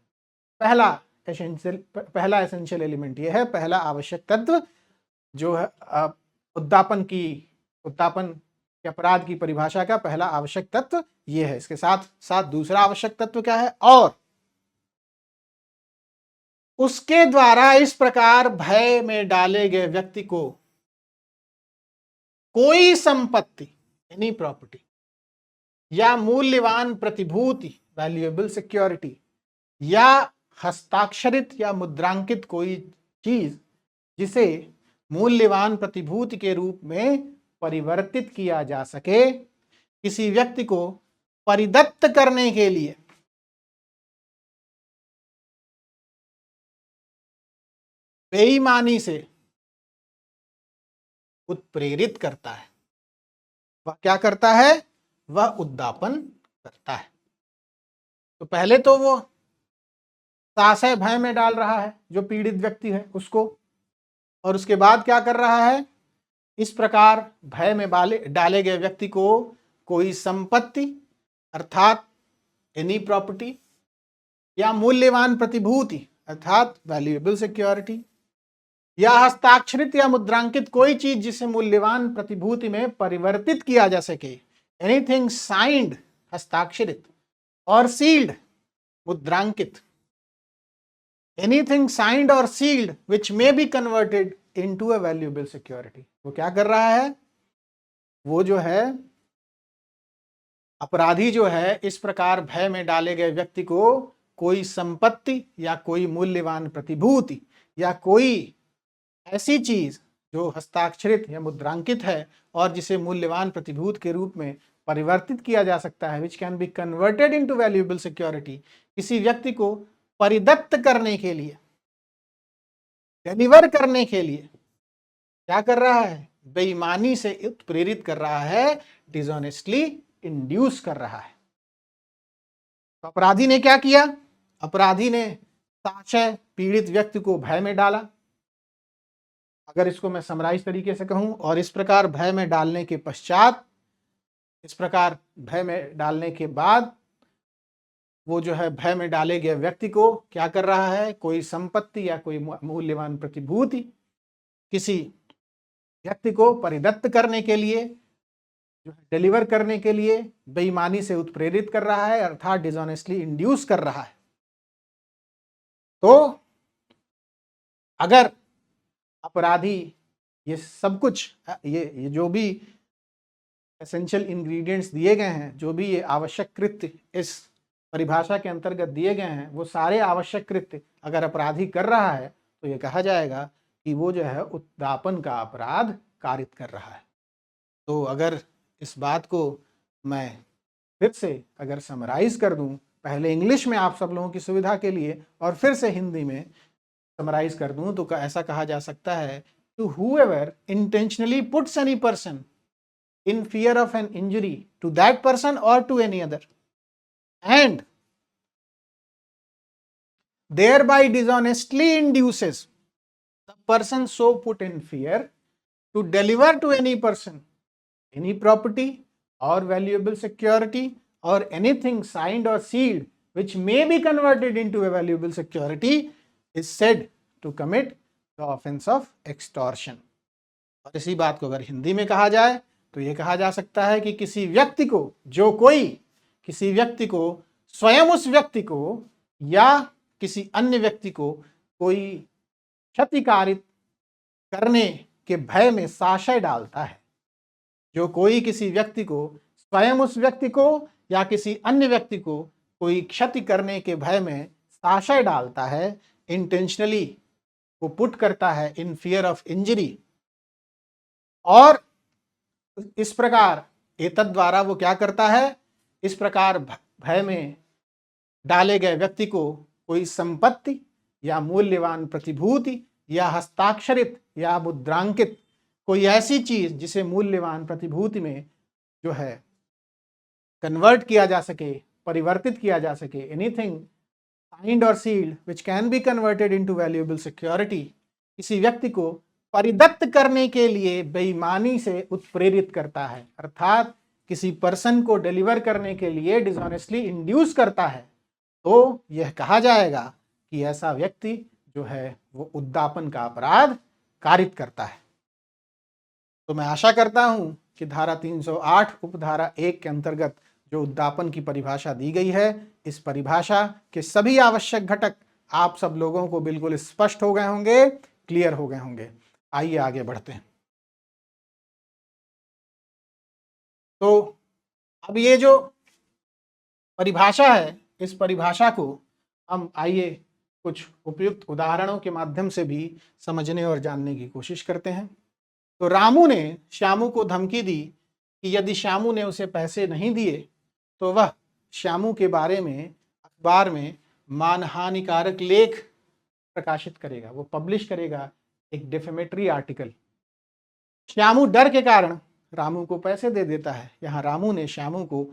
पहला एसेंशियल एलिमेंट यह है, पहला आवश्यक तत्व जो है उद्दापन के अपराध की परिभाषा का पहला आवश्यक तत्व यह है। इसके साथ साथ दूसरा आवश्यक तत्व क्या है, और उसके द्वारा इस प्रकार भय में डाले गए व्यक्ति को कोई संपत्ति, एनी प्रॉपर्टी, या मूल्यवान प्रतिभूति, वैल्यूएबल सिक्योरिटी, या हस्ताक्षरित या मुद्रांकित कोई चीज जिसे मूल्यवान प्रतिभूति के रूप में परिवर्तित किया जा सके, किसी व्यक्ति को परिदत्त करने के लिए बेईमानी से उत्प्रेरित करता है। वह क्या करता है, वह उद्दापन करता है। तो पहले तो वो संशय भय में डाल रहा है जो पीड़ित व्यक्ति है उसको, और उसके बाद क्या कर रहा है, इस प्रकार भय में डाले गए व्यक्ति को कोई संपत्ति अर्थात एनी प्रॉपर्टी, या मूल्यवान प्रतिभूति अर्थात वैल्यूएबल सिक्योरिटी, या हस्ताक्षरित या मुद्रांकित कोई चीज जिसे मूल्यवान प्रतिभूति में परिवर्तित किया जा सके, एनीथिंग साइंड हस्ताक्षरित और sealed मुद्रांकित, anything signed or sealed which may be converted into a valuable security। वो क्या कर रहा है, वो जो है अपराधी जो है इस प्रकार भय में डाले गए व्यक्ति को कोई संपत्ति या कोई मूल्यवान प्रतिभूति या कोई ऐसी चीज जो हस्ताक्षरित या मुद्रांकित है और जिसे मूल्यवान प्रतिभूति के रूप में परिवर्तित किया जा सकता है, विच can be converted into valuable security, किसी व्यक्ति को परिदत्त करने के लिए, डिलीवर करने के लिए क्या कर रहा है, बेईमानी से उत्प्रेरित कर रहा है, डिसऑनेस्टली इंड्यूस कर रहा है। तो अपराधी ने क्या किया, अपराधी ने संशय पीड़ित व्यक्ति को भय में डाला, अगर इसको मैं समराइज तरीके से कहूं, और इस प्रकार भय में डालने के पश्चात, इस प्रकार भय में डालने के बाद वो जो है भय में डाले गए व्यक्ति को क्या कर रहा है, कोई संपत्ति या कोई मूल्यवान प्रतिभूति किसी व्यक्ति को परिदत्त करने के लिए, जो है डिलीवर करने के लिए बेईमानी से उत्प्रेरित कर रहा है, अर्थात डिसऑनेस्टली इंड्यूस कर रहा है। तो अगर अपराधी ये सब कुछ, ये जो भी एसेंशियल इंग्रेडिएंट्स दिए गए हैं, जो भी ये आवश्यक कृत्य इस परिभाषा के अंतर्गत दिए गए हैं, वो सारे आवश्यक कृत्य अगर अपराधी कर रहा है तो ये कहा जाएगा कि वो जो है उद्दापन का अपराध कारित कर रहा है। तो अगर इस बात को मैं फिर से अगर समराइज कर दूं, पहले इंग्लिश में आप सब लोगों की सुविधा के लिए और फिर से हिंदी में समराइज कर दूं, तो ऐसा कहा जा सकता है, to whoever intentionally puts any person in fear of an injury to that person or to any other and thereby dishonestly induces the person so put in fear to deliver to any person any property or valuable security or anything signed or sealed which may be converted into a valuable security is said to commit the offense of extortion। और इसी बात को अगर हिंदी में कहा जाए तो यह कहा जा सकता है कि किसी व्यक्ति को, जो कोई किसी व्यक्ति को स्वयं उस व्यक्ति को या किसी अन्य व्यक्ति को कोई क्षतिकारित करने के भय में साशय डालता है, जो कोई किसी व्यक्ति को स्वयं उस व्यक्ति को या किसी अन्य व्यक्ति को कोई क्षति करने के भय में साशय डालता है, इंटेंशनली को पुट करता है इन फियर ऑफ इंजरी, और इस प्रकार एतद द्वारा वो क्या करता है, इस प्रकार भय में डाले गए व्यक्ति को कोई संपत्ति या मूल्यवान प्रतिभूति या हस्ताक्षरित या मुद्रांकित कोई ऐसी चीज जिसे मूल्यवान प्रतिभूति में जो है कन्वर्ट किया जा सके, परिवर्तित किया जा सके, एनीथिंग साइंड और sealed which can be converted into valuable security, किसी व्यक्ति को परिदत्त करने के लिए बेईमानी से उत्प्रेरित करता है, अर्थात किसी पर्सन को डिलीवर करने के लिए डिसऑनेस्टली इंड्यूस करता है, तो यह कहा जाएगा कि ऐसा व्यक्ति जो है वो उद्दापन का अपराध कारित करता है। तो मैं आशा करता हूं कि धारा 308 उपधारा 1 के अंतर्गत जो उद्दापन की परिभाषा दी गई है, इस परिभाषा के सभी आवश्यक घटक आप सब लोगों को बिल्कुल स्पष्ट हो गए होंगे, क्लियर हो गए होंगे। आइए आगे बढ़ते हैं। तो अब ये जो परिभाषा है, इस परिभाषा को हम आइए कुछ उपयुक्त उदाहरणों के माध्यम से भी समझने और जानने की कोशिश करते हैं। तो रामू ने श्यामू को धमकी दी कि यदि श्यामू ने उसे पैसे नहीं दिए तो वह श्यामू के बारे में अखबार में मानहानिकारक लेख प्रकाशित करेगा, वो पब्लिश करेगा एक डिफेमेटरी आर्टिकल। श्यामू डर के कारण रामू को पैसे दे देता है। यहाँ रामू ने श्यामू को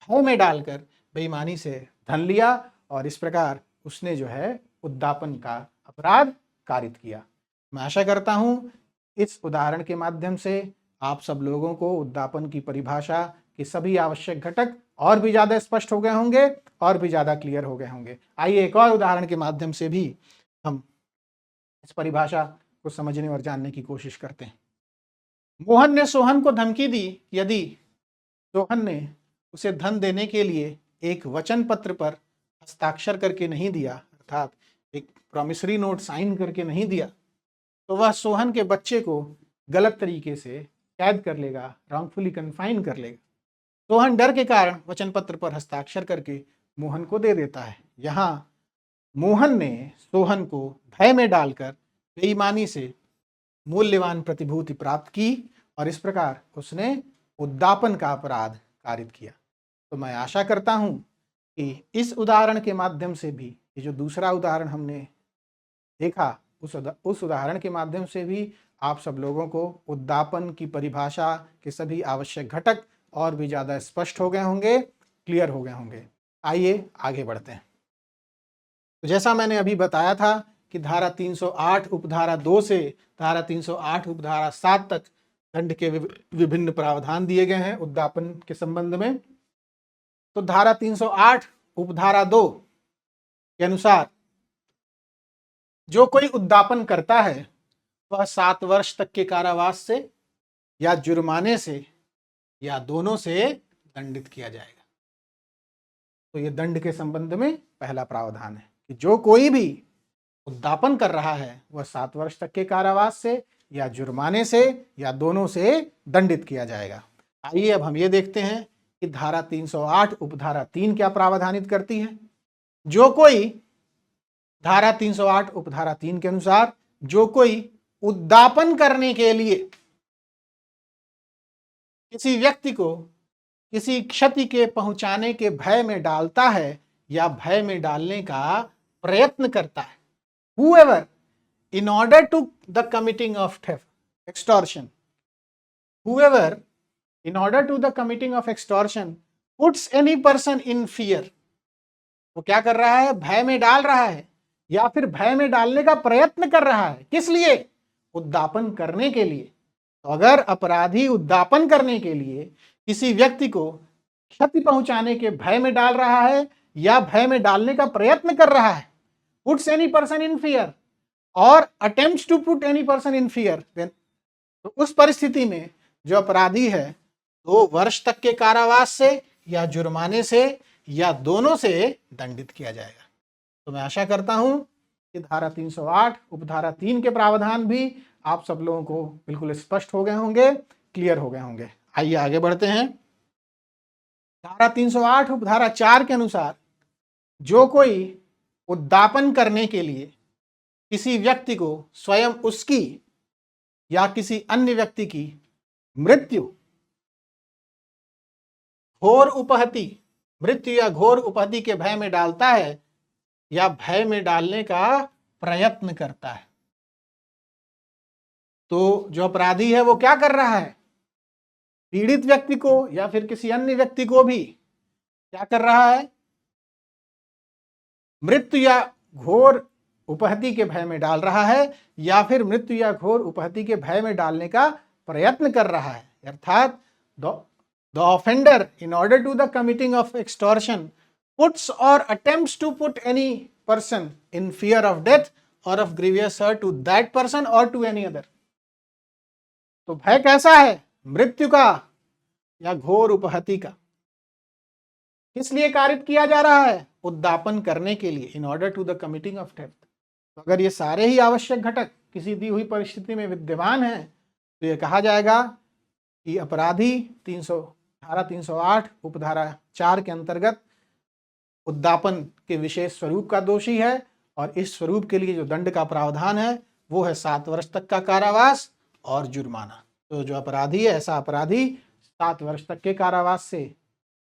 भय में डालकर बेईमानी से धन लिया और इस प्रकार उसने जो है उद्दापन का अपराध कारित किया। मैं आशा करता हूँ इस उदाहरण के माध्यम से आप सब लोगों को उद्दापन की परिभाषा के सभी आवश्यक घटक और भी ज़्यादा स्पष्ट हो गए होंगे और भी ज़्यादा क्लियर हो गए होंगे। आइए एक और उदाहरण के माध्यम से भी हम इस परिभाषा को समझने और जानने की कोशिश करते हैं। मोहन ने सोहन को धमकी दी, यदि सोहन ने उसे धन देने के लिए एक वचन पत्र पर हस्ताक्षर करके नहीं दिया, अर्थात एक प्रॉमिसरी नोट साइन करके नहीं दिया, तो वह सोहन के बच्चे को गलत तरीके से कैद कर लेगा, रॉन्गफुली कन्फाइन कर लेगा। सोहन डर के कारण वचन पत्र पर हस्ताक्षर करके मोहन को दे देता है। यहाँ मोहन ने सोहन को भय में डालकर बेईमानी से मूल्यवान प्रतिभूति प्राप्त की और इस प्रकार उसने उद्दापन का अपराध कारित किया। तो मैं आशा करता हूं कि इस उदाहरण के माध्यम से भी, ये जो दूसरा उदाहरण हमने देखा, उस उदाहरण के माध्यम से भी आप सब लोगों को उद्दापन की परिभाषा के सभी आवश्यक घटक और भी ज़्यादा स्पष्ट हो गए होंगे, क्लियर हो गए होंगे। आइए आगे बढ़ते हैं। तो जैसा मैंने अभी बताया था कि धारा 308 उपधारा 2 से धारा 308 उपधारा 7 तक दंड के विभिन्न प्रावधान दिए गए हैं उद्दापन के संबंध में। तो धारा 308 उपधारा 2 के अनुसार जो कोई उद्दापन करता है वह 7 वर्ष तक के कारावास से या जुर्माने से या दोनों से दंडित किया जाएगा। तो ये दंड के संबंध में पहला प्रावधान है कि जो कोई भी उद्दापन कर रहा है वह 7 वर्ष तक के कारावास से या जुर्माने से या दोनों से दंडित किया जाएगा। आइए अब हम ये देखते हैं कि धारा 308 उपधारा 3 क्या प्रावधानित करती है। जो कोई धारा 308 उपधारा 3 के अनुसार जो कोई उद्दापन करने के लिए किसी व्यक्ति को किसी क्षति के पहुंचाने के भय में डालता है या भय में डालने का प्रयत्न करता है। Whoever, in order to the committing of theft, extortion, whoever, in order to the committing of extortion, puts any person in fear, वो क्या कर रहा है? भय में डाल रहा है या फिर भय में डालने का प्रयत्न कर रहा है। किस लिए? उद्दापन करने के लिए। तो अगर अपराधी उद्दापन करने के लिए किसी व्यक्ति को क्षति पहुंचाने के भय में डाल रहा है या भय में डालने का प्रयत्न कर रहा है, puts any person in fear or attempts to put any person in fear, then, तो उस परिस्थिति में जो अपराधी है 2 वर्ष तक के कारावास से या जुर्माने से या दोनों से दंडित किया जाएगा। तो मैं आशा करता हूं कि धारा 308 उपधारा 3 के प्रावधान भी आप सब लोगों को बिल्कुल स्पष्ट हो गए होंगे, क्लियर हो गए होंगे। आइए आगे बढ़ते हैं। धारा 308 उपधारा 4 के अनुसार जो कोई उद्दापन करने के लिए किसी व्यक्ति को स्वयं उसकी या किसी अन्य व्यक्ति की मृत्यु, घोर उपहति, मृत्यु या घोर उपहति के भय में डालता है या भय में डालने का प्रयत्न करता है, तो जो अपराधी है वो क्या कर रहा है? पीड़ित व्यक्ति को या फिर किसी अन्य व्यक्ति को भी क्या कर रहा है? मृत्यु या घोर उपहति के भय में डाल रहा है या फिर मृत्यु या घोर उपहति के भय में डालने का प्रयत्न कर रहा है। अर्थात the offender in order to the committing of extortion puts or attempts to put any person in fear of death or of grievous hurt to that person और टू एनी अदर। तो भय कैसा है? मृत्यु का या घोर उपहति का। किस लिए कारित किया जा रहा है? उद्दापन करने के लिए, in order to the committing of theft. तो अगर ये सारे ही आवश्यक घटक किसी दी हुई परिस्थिति में विद्यमान हैं तो ये कहा जाएगा कि अपराधी धारा 308 उपधारा 4 के अंतर्गत उद्दापन के विशेष स्वरूप का दोषी है और इस स्वरूप के लिए जो दंड का प्रावधान है वो है 7 वर्ष तक का कारावास और जुर्माना। तो जो अपराधी है, ऐसा अपराधी 7 वर्ष तक के कारावास से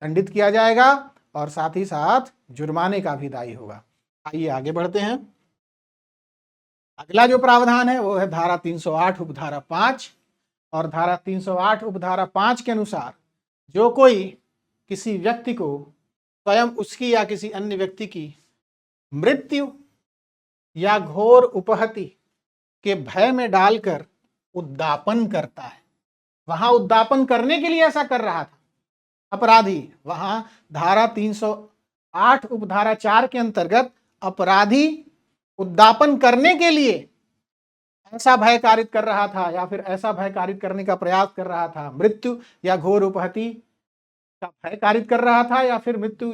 दंडित किया जाएगा और साथ ही साथ जुर्माने का भी दायी होगा। आइए आगे बढ़ते हैं। अगला जो प्रावधान है वो है धारा 308 उपधारा 5 और धारा 308 उपधारा 5 के अनुसार जो कोई किसी व्यक्ति को स्वयं उसकी या किसी अन्य व्यक्ति की मृत्यु या घोर उपहति के भय में डालकर उद्दापन करता है, वहां उद्दापन करने के लिए ऐसा कर रहा था अपराधी, वहां धारा 308 उपधारा 4 के अंतर्गत अपराधी उद्दापन करने के लिए ऐसा भय कारित कर रहा था या फिर ऐसा भय कारित करने का प्रयास कर रहा था, मृत्यु या घोर उपहति का भय कारित कर रहा था या फिर मृत्यु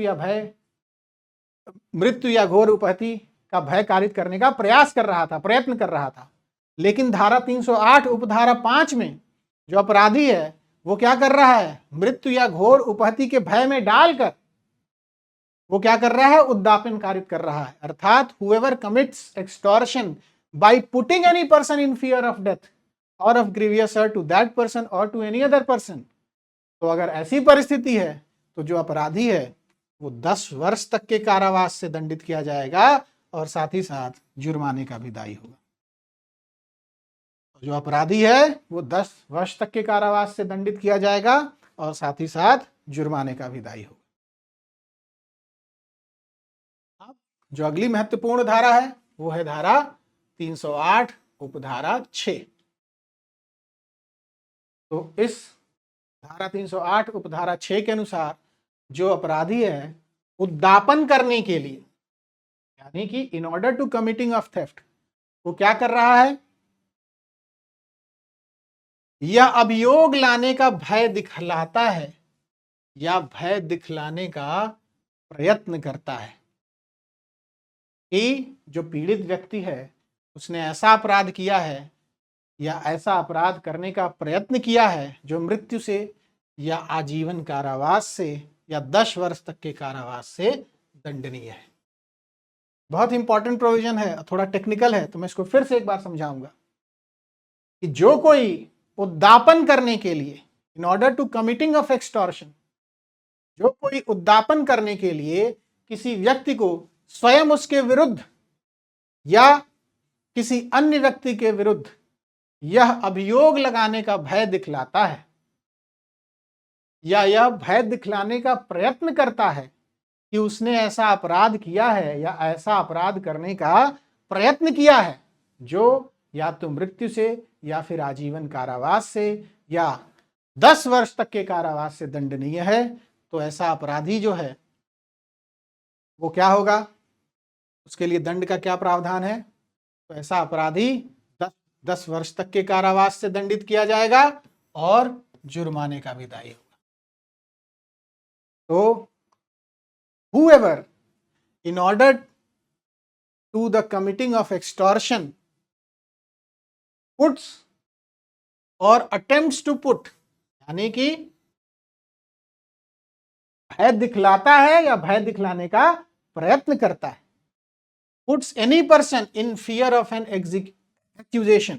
या घोर उपहति का भय कारित करने का प्रयास कर रहा था, प्रयत्न कर रहा था। लेकिन धारा 308 उपधारा 5 में जो अपराधी है वो क्या कर रहा है? मृत्यु या घोर उपहति के भय में डालकर वो क्या कर रहा है? उद्दापन कारित कर रहा है। अर्थात whoever commits extortion by putting any person in fear of death or of grievous hurt to that person or to any other person, तो अगर ऐसी परिस्थिति है तो जो अपराधी है वो 10 वर्ष तक के कारावास से दंडित किया जाएगा और साथ ही साथ जुर्माने का भी दायी होगा। जो अपराधी है वो 10 वर्ष तक के कारावास से दंडित किया जाएगा और साथ ही साथ जुर्माने का भी दायी होगा। अब जो अगली महत्वपूर्ण धारा है वो है धारा 308 उपधारा 6। तो इस धारा 308 उपधारा 6 के अनुसार जो अपराधी है उद्दापन करने के लिए, यानी कि in order to committing of theft, वो क्या कर रहा है? या अभियोग लाने का भय दिखलाता है या भय दिखलाने का प्रयत्न करता है कि जो पीड़ित व्यक्ति है उसने ऐसा अपराध किया है या ऐसा अपराध करने का प्रयत्न किया है जो मृत्यु से या आजीवन कारावास से या 10 वर्ष तक के कारावास से दंडनीय है। बहुत इंपॉर्टेंट प्रोविजन है, थोड़ा टेक्निकल है तो मैं इसको फिर से एक बार समझाऊंगा। कि जो कोई उद्दापन करने के लिए, in order to committing of extortion, जो कोई उद्दापन करने के लिए किसी व्यक्ति को स्वयं उसके विरुद्ध या किसी अन्य व्यक्ति के विरुद्ध यह अभियोग लगाने का भय दिखलाता है या यह भय दिखलाने का प्रयत्न करता है कि उसने ऐसा अपराध किया है या ऐसा अपराध करने का प्रयत्न किया है जो या तो मृत्यु से या फिर आजीवन कारावास से या 10 वर्ष तक के कारावास से दंडनीय है, तो ऐसा अपराधी जो है वो क्या होगा, उसके लिए दंड का क्या प्रावधान है? तो ऐसा अपराधी 10 वर्ष तक के कारावास से दंडित किया जाएगा और जुर्माने का भी दायी होगा। तो whoever in order to the committing of extortion puts or attempts to put, यानी कि भय दिखलाता है या भय दिखलाने का प्रयत्न करता है, puts any person in fear of an accusation,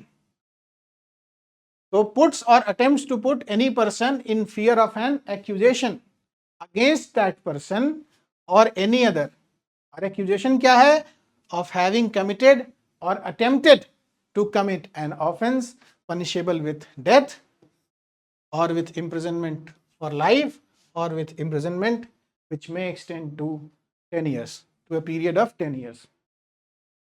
तो puts or attempts to put any person in fear of an accusation against that person or any other, और accusation क्या है? Of having committed or attempted to commit an offense punishable with death or with imprisonment for life or with imprisonment which may extend to 10 years, to a period of 10 years.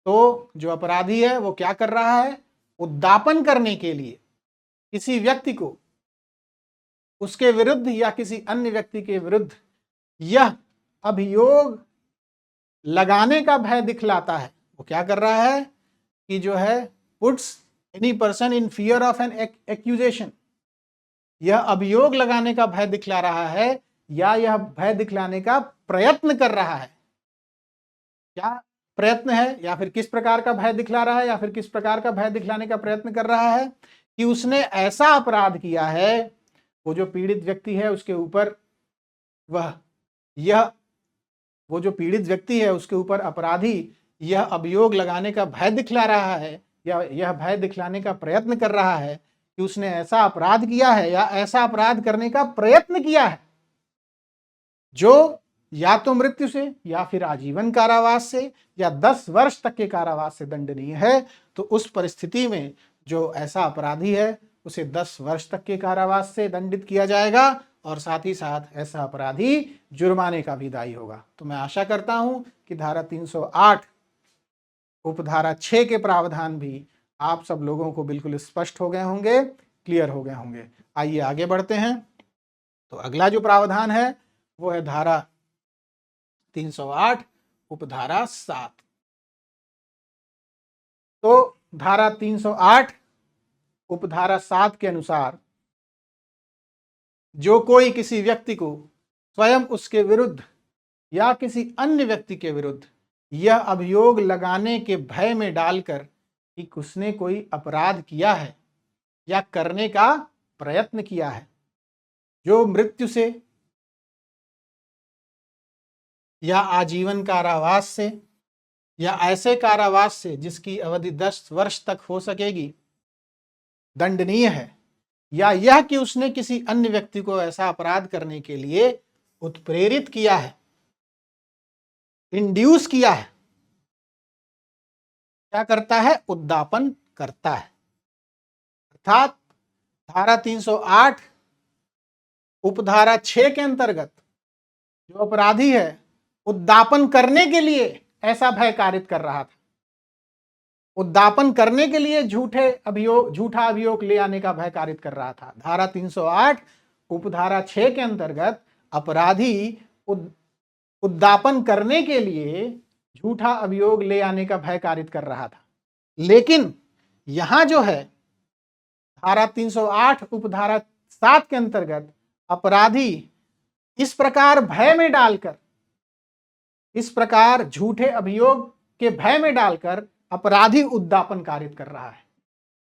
तो जो अपराधी है वो क्या कर रहा है? उद्दापन करने के लिए किसी व्यक्ति को उसके विरुद्ध या किसी अन्य व्यक्ति के विरुद्ध यह अभियोग लगाने का भय दिखलाता है। वो क्या कर रहा है कि जो है puts any person in fear of an accusation, यह अभियोग लगाने का भय दिखला रहा है या यह भय दिखलाने का प्रयत्न कर रहा है। क्या प्रयत्न है या फिर किस प्रकार का भय दिखला रहा है या फिर किस प्रकार का भय दिखलाने का प्रयत्न कर रहा है कि उसने ऐसा अपराध किया है, वो जो पीड़ित व्यक्ति है उसके ऊपर वो जो पीड़ित व्यक्ति है उसके ऊपर अपराधी यह अभियोग लगाने का भय दिखला रहा है या यह भय दिखलाने का प्रयत्न कर रहा है कि उसने ऐसा अपराध किया है या ऐसा अपराध करने का प्रयत्न किया है जो या तो मृत्यु से या फिर आजीवन कारावास से या 10 वर्ष तक के कारावास से दंडनीय है। तो उस परिस्थिति में जो ऐसा अपराधी है उसे 10 वर्ष तक के कारावास से दंडित किया जाएगा और साथ ही साथ ऐसा अपराधी जुर्माने का भी दायी होगा। तो मैं आशा करता हूं कि धारा 308 उपधारा 6 के प्रावधान भी आप सब लोगों को बिल्कुल स्पष्ट हो गए होंगे, क्लियर हो गए होंगे। आइए आगे बढ़ते हैं। तो अगला जो प्रावधान है वो है धारा 308 उपधारा 7। तो धारा 308 उपधारा 7 के अनुसार जो कोई किसी व्यक्ति को स्वयं उसके विरुद्ध या किसी अन्य व्यक्ति के विरुद्ध यह अभियोग लगाने के भय में डालकर कि उसने कोई अपराध किया है या करने का प्रयत्न किया है जो मृत्यु से या आजीवन कारावास से या ऐसे कारावास से जिसकी अवधि 10 वर्ष तक हो सकेगी दंडनीय है, या यह कि उसने किसी अन्य व्यक्ति को ऐसा अपराध करने के लिए उत्प्रेरित किया है, इंड्यूस किया है, क्या करता है? उद्दापन करता है। अर्थात धारा 308 उपधारा 6 के अंतर्गत जो अपराधी है उद्दापन करने के लिए ऐसा भय कारित कर रहा था, उद्दापन करने के लिए झूठा अभियोग ले आने का भय कारित कर रहा था। धारा 308 उपधारा 6 के अंतर्गत अपराधी उद्दापन करने के लिए झूठा अभियोग ले आने का भय कारित कर रहा था। लेकिन यहां जो है धारा 308 उपधारा 7 के अंतर्गत अपराधी इस प्रकार भय में डालकर, इस प्रकार झूठे अभियोग के भय में डालकर अपराधी उद्दापन कारित कर रहा है।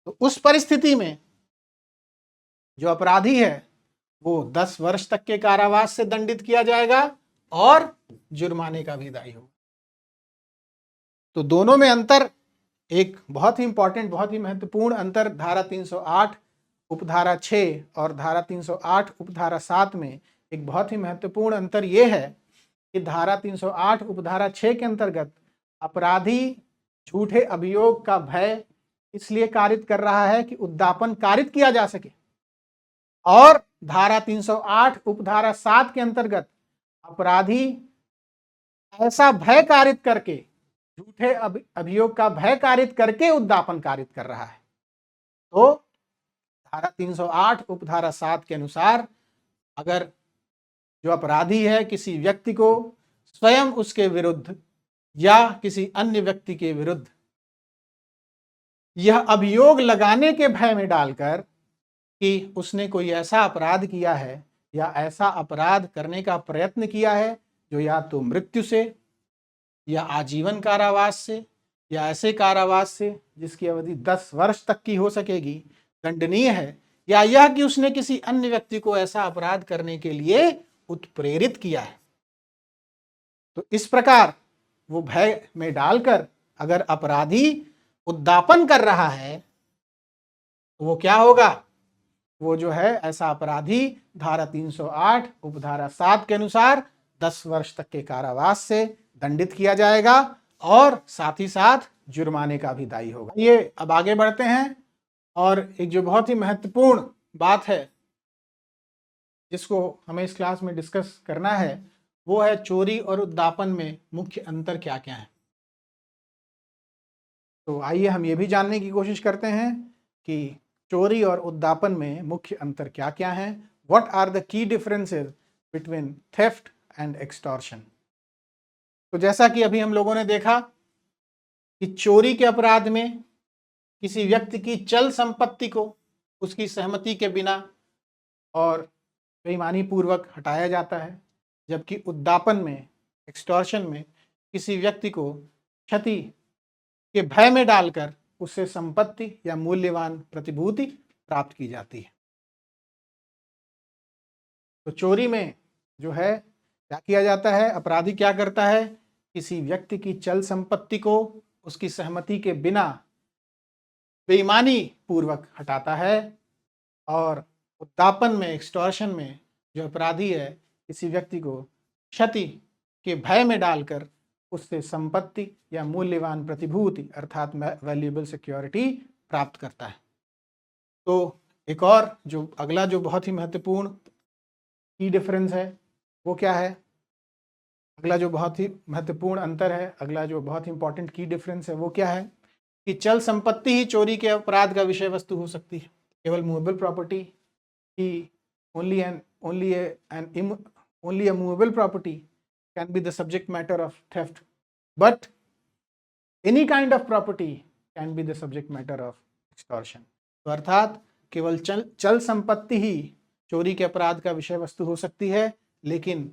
तो उस परिस्थिति में जो अपराधी है वो 10 वर्ष तक के कारावास से दंडित किया जाएगा और जुर्माने का भी दायी होगा। तो दोनों में अंतर एक बहुत ही इंपॉर्टेंट, बहुत ही महत्वपूर्ण अंतर धारा 308 उपधारा 6 और धारा 308 उपधारा 7 में एक बहुत ही महत्वपूर्ण अंतर यह है कि धारा 308 उपधारा 6 के अंतर्गत अपराधी झूठे अभियोग का भय इसलिए कारित कर रहा है कि उद्दापन कारित किया जा सके, और धारा 308 उपधारा 7 के अंतर्गत अपराधी ऐसा भय कारित करके, झूठे अभियोग का भय कारित करके उद्दापन कारित कर रहा है। तो धारा 308 उपधारा 7 के अनुसार अगर जो अपराधी है किसी व्यक्ति को स्वयं उसके विरुद्ध या किसी अन्य व्यक्ति के विरुद्ध यह अभियोग लगाने के भय में डालकर कि उसने कोई ऐसा अपराध किया है या ऐसा अपराध करने का प्रयत्न किया है जो या तो मृत्यु से या आजीवन कारावास से या ऐसे कारावास से जिसकी अवधि 10 वर्ष तक की हो सकेगी दंडनीय है, या यह कि उसने किसी अन्य व्यक्ति को ऐसा अपराध करने के लिए उत्प्रेरित किया है। तो इस प्रकार वो भय में डालकर अगर अपराधी उद्दापन कर रहा है तो वो क्या होगा, वो जो है ऐसा अपराधी धारा 308 उपधारा 7 के अनुसार 10 वर्ष तक के कारावास से दंडित किया जाएगा और साथ ही साथ जुर्माने का भी दायी होगा। ये अब आगे बढ़ते हैं और एक जो बहुत ही महत्वपूर्ण बात है जिसको हमें इस क्लास में डिस्कस करना है वो है चोरी और उद्दापन में मुख्य अंतर क्या क्या है। तो आइए हम ये भी जानने की कोशिश करते हैं कि चोरी और उद्दापन में मुख्य अंतर क्या क्या है। What are the key differences between theft and extortion. तो जैसा कि अभी हम लोगों ने देखा कि चोरी के अपराध में किसी व्यक्ति की चल संपत्ति को उसकी सहमति के बिना और बेईमानी पूर्वक हटाया जाता है, जबकि उद्दापन में, एक्सटॉर्शन में किसी व्यक्ति को क्षति के भय में डालकर उससे संपत्ति या मूल्यवान प्रतिभूति प्राप्त की जाती है। तो चोरी में जो है क्या किया जाता है, अपराधी क्या करता है, किसी व्यक्ति की चल संपत्ति को उसकी सहमति के बिना बेईमानी पूर्वक हटाता है, और उद्दापन में, एक्सटॉर्शन में जो अपराधी है किसी व्यक्ति को क्षति के भय में डालकर उससे संपत्ति या मूल्यवान प्रतिभूति अर्थात वैल्यूएबल सिक्योरिटी प्राप्त करता है। तो एक और जो अगला जो बहुत ही महत्वपूर्ण की डिफरेंस है वो क्या है, अगला जो बहुत ही महत्वपूर्ण अंतर है, अगला जो बहुत ही इंपॉर्टेंट की डिफरेंस है वो क्या है कि चल संपत्ति ही चोरी के अपराध का विषय वस्तु हो सकती है। केवल movable property he only a movable property can be the subject matter of theft, but any kind of property can be the subject matter of extortion। तो अर्थात केवल चल संपत्ति ही चोरी के अपराध का विषय वस्तु हो सकती है, लेकिन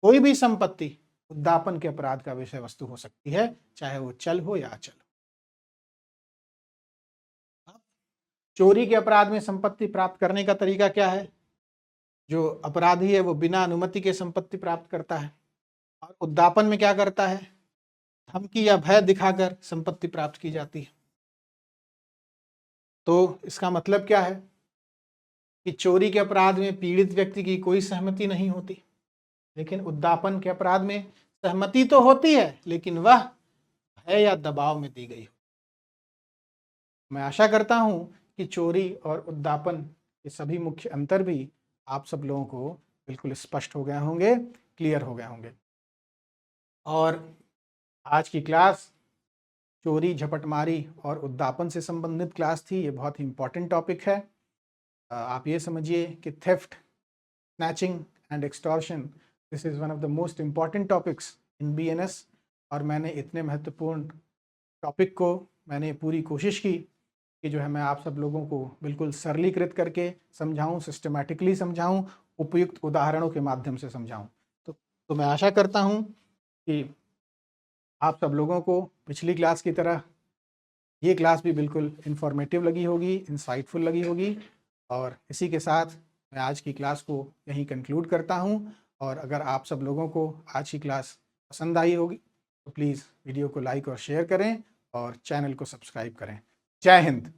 कोई भी संपत्ति उद्दापन के अपराध का विषय वस्तु हो सकती है, चाहे वो चल हो या अचल। चोरी के अपराध में संपत्ति प्राप्त करने का तरीका क्या है, जो अपराधी है वो बिना अनुमति के संपत्ति प्राप्त करता है, और उद्दापन में क्या करता है, धमकी या भय दिखाकर संपत्ति प्राप्त की जाती है। तो इसका मतलब क्या है कि चोरी के अपराध में पीड़ित व्यक्ति की कोई सहमति नहीं होती, लेकिन उद्दापन के अपराध में सहमति तो होती है लेकिन वह भय या दबाव में दी गई हो। मैं आशा करता हूं कि चोरी और उद्दापन के सभी मुख्य अंतर भी आप सब लोगों को बिल्कुल स्पष्ट हो गए होंगे, क्लियर हो गए होंगे। और आज की क्लास चोरी, झपटमारी और उद्दापन से संबंधित क्लास थी। ये बहुत ही इम्पॉर्टेंट टॉपिक है। आप ये समझिए कि theft, snatching and extortion, this is one of the most important topics in BNS। और मैंने इतने महत्वपूर्ण टॉपिक को मैंने पूरी कोशिश की कि जो है मैं आप सब लोगों को बिल्कुल सरलीकृत करके समझाऊं, सिस्टमैटिकली समझाऊं, उपयुक्त उदाहरणों के माध्यम से समझाऊं। तो मैं आशा करता हूं कि आप सब लोगों को पिछली क्लास की तरह ये क्लास भी बिल्कुल इन्फॉर्मेटिव लगी होगी, इंसाइटफुल लगी होगी। और इसी के साथ मैं आज की क्लास को यहीं कंक्लूड करता हूं। और अगर आप सब लोगों को आज की क्लास पसंद आई होगी तो प्लीज़ वीडियो को लाइक और शेयर करें और चैनल को सब्सक्राइब करें। जय हिंद।